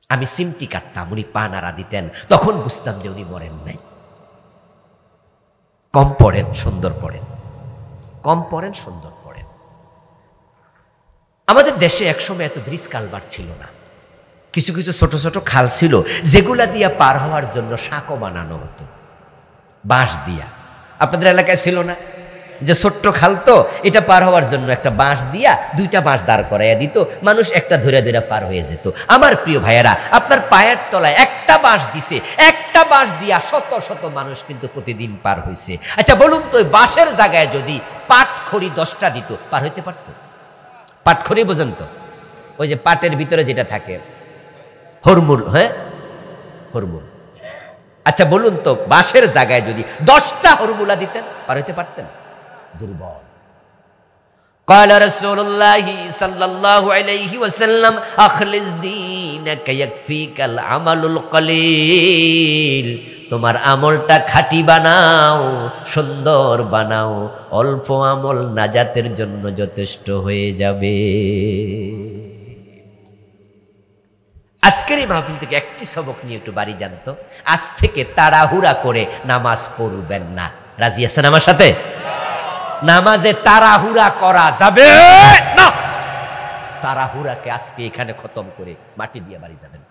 [SPEAKER 1] আমি সিমটি কাটতাম, উনি পা নাড়া দিতেন, তখন বুঝতাম যে উনি মরেন নাই। কম পড়েন সুন্দর পড়েন, কম পড়েন সুন্দর পড়েন। আমাদের দেশে একসময় এত ব্রিজ কালভার্ট ছিল না, কিছু কিছু ছোট ছোট খাল ছিল যেগুলা দিয়া পার হওয়ার জন্য সাঁকো বানানো হতো বাঁশ দিয়া। আপনাদের এলাকায় ছিল না যে ছোট্ট খাল, তো এটা পার হওয়ার জন্য একটা বাঁশ দিয়া দুইটা বাঁশ দাঁড় করাইয়া দিত, মানুষ একটা ধরে ধরে পার হয়ে যেত। আমার প্রিয় ভাইয়েরা, আপনার পায়ের তলায় একটা বাঁশ দিছে, একটা বাঁশ দিয়া শত শত মানুষ কিন্তু প্রতিদিন পার হয়েছে। আচ্ছা বলুন তো, ওই বাঁশের জায়গায় যদি পাটখড়ি 10টা দিত, পার হইতে পারতো? পাটখড়ি বোঝেন তো, ওই যে পাটের ভিতরে যেটা থাকে, হরমুল, হ্যাঁ হরমুল। আচ্ছা বলুন তো, বাঁশের জায়গায় যদি 10টা হরমুলা দিতেন, পার হইতে পারতেন? দুর্বল। قال رسول الله صلى الله عليه وسلم اخلص دينك يكفيك العمل القليل। তোমার আমলটা খাঁটি বানাও, সুন্দর বানাও, অল্প আমল নাজাতের জন্য যথেষ্ট হয়ে যাবে। আজকের এই মাহফিল থেকে একটি সবক নিয়ে একটু বাড়ি জানতো, আজ থেকে তাড়াহুড়া করে নামাজ পড়বেন না। রাজি আছেন আমার সাথে? নামাজে তাড়াহুড়া করা যাবে না। তাড়াহুড়াকে আজকে এখানে খতম করে মাটি দিয়ে বাড়ি যাবেন।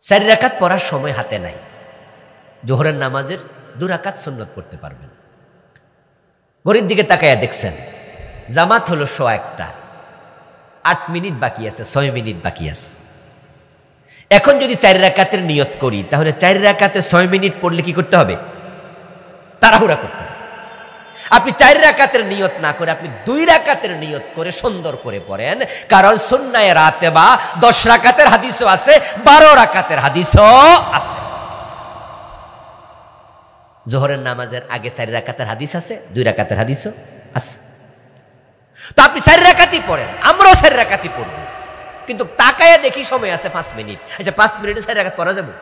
[SPEAKER 1] 4 রাকাত পড়ার সময় হাতে নাই, জোহরের নামাজের 2 রাকাত সুন্নত পড়তে পারবেন। ঘড়ির দিকে তাকায়া দেখছেন জামাত হলো 101টা, 8 মিনিট বাকি আছে, 6 মিনিট বাকি আছে। এখন যদি 4 রাকাতের নিয়ত করি, তাহলে 4 রাকাতে 6 মিনিট পড়লে কি করতে হবে? তাড়াহুড়া করতে হবে। আপনি 4 রাকাতের নিয়ত না করে আপনি 2 রাকাতের নিয়ত করে সুন্দর করে পড়েন, কারণ সুন্নায়ে রাতেবা 10 রাকাতের হাদিসও আছে, 12 রাকাতের হাদিসও আছে। জোহরের নামাজের আগে 4 রাকাতের হাদিস আছে, 2 রাকাতের হাদিসও আছে। তো আপনি 4 রাকাতই পড়েন, আমরাও 4 রাকাতই পড়ব, কিন্তু তাকায়া দেখি সময় আছে 5 মিনিট। আচ্ছা 5 মিনিটে 4 রাকাত পড়া যাবে?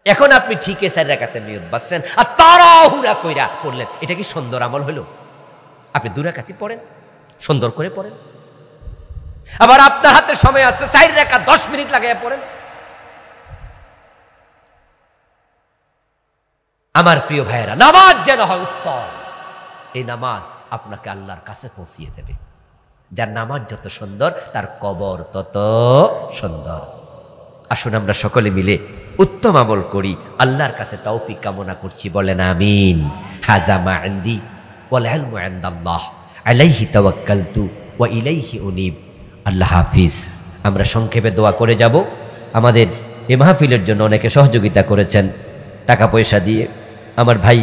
[SPEAKER 1] এখন আপনি ঠিকই 4 রাকাতের নিয়ত বাঁচছেন আর তাড়াহুড়া কইরা পড়লেন, এটা কি সুন্দর আমল হলো? আপনি 2 রাকাতই পড়েন, সুন্দর করে পড়েন। আবার আপনার হাতে সময় আছে 4 রাকাত 10 মিনিট লাগাইয়া পড়েন। আমার প্রিয় ভাইয়েরা, নামাজ যেন হয় উত্তম, এই নামাজ আপনাকে আল্লাহর কাছে পৌঁছিয়ে দেবে। যার নামাজ যত সুন্দর, তার কবর তত সুন্দর। আসুন আমরা সকলে মিলে উত্তম আমল করি, আল্লাহর কাছে তৌফিক কামনা করছি, বলেন আমিন। হাযা মা ইনদি ওয়াল ইলমু ইনদাল্লাহ আলাইহি তাওয়াক্কালতু ওয়া ইলাইহি উনীব। আল্লাহ হাফিজ। আমরা সংক্ষেপে দোয়া করে যাব। আমাদের এই মাহফিলের জন্য অনেকে সহযোগিতা করেছেন টাকা পয়সা দিয়ে। আমার ভাই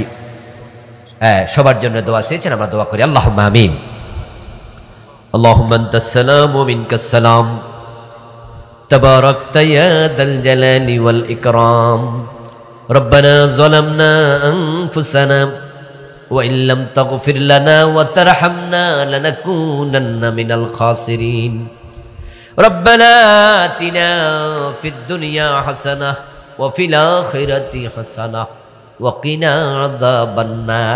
[SPEAKER 1] সবার জন্য দোয়া চেয়েছেন, আমরা দোয়া করি। আল্লাহুম্মা আমিন। আল্লাহুম্মা আনতাস সালাম ওয়া মিনকাস সালাম, তাবারাকতা ইয়া যাল জালালি ওয়াল ইকরাম। রব্বানা যালামনা আনফুসানা ওয়া ইন লাম তাগফির লানা ওয়া তারহামনা লানাকুনান্না মিনাল খাসিরিন। রব্বানা আতিনা ফিদ দুনিয়া হাসানাহ ওয়া ফিল আখিরাতি হাসানাহ ওয়া কিনা আযাবান নার।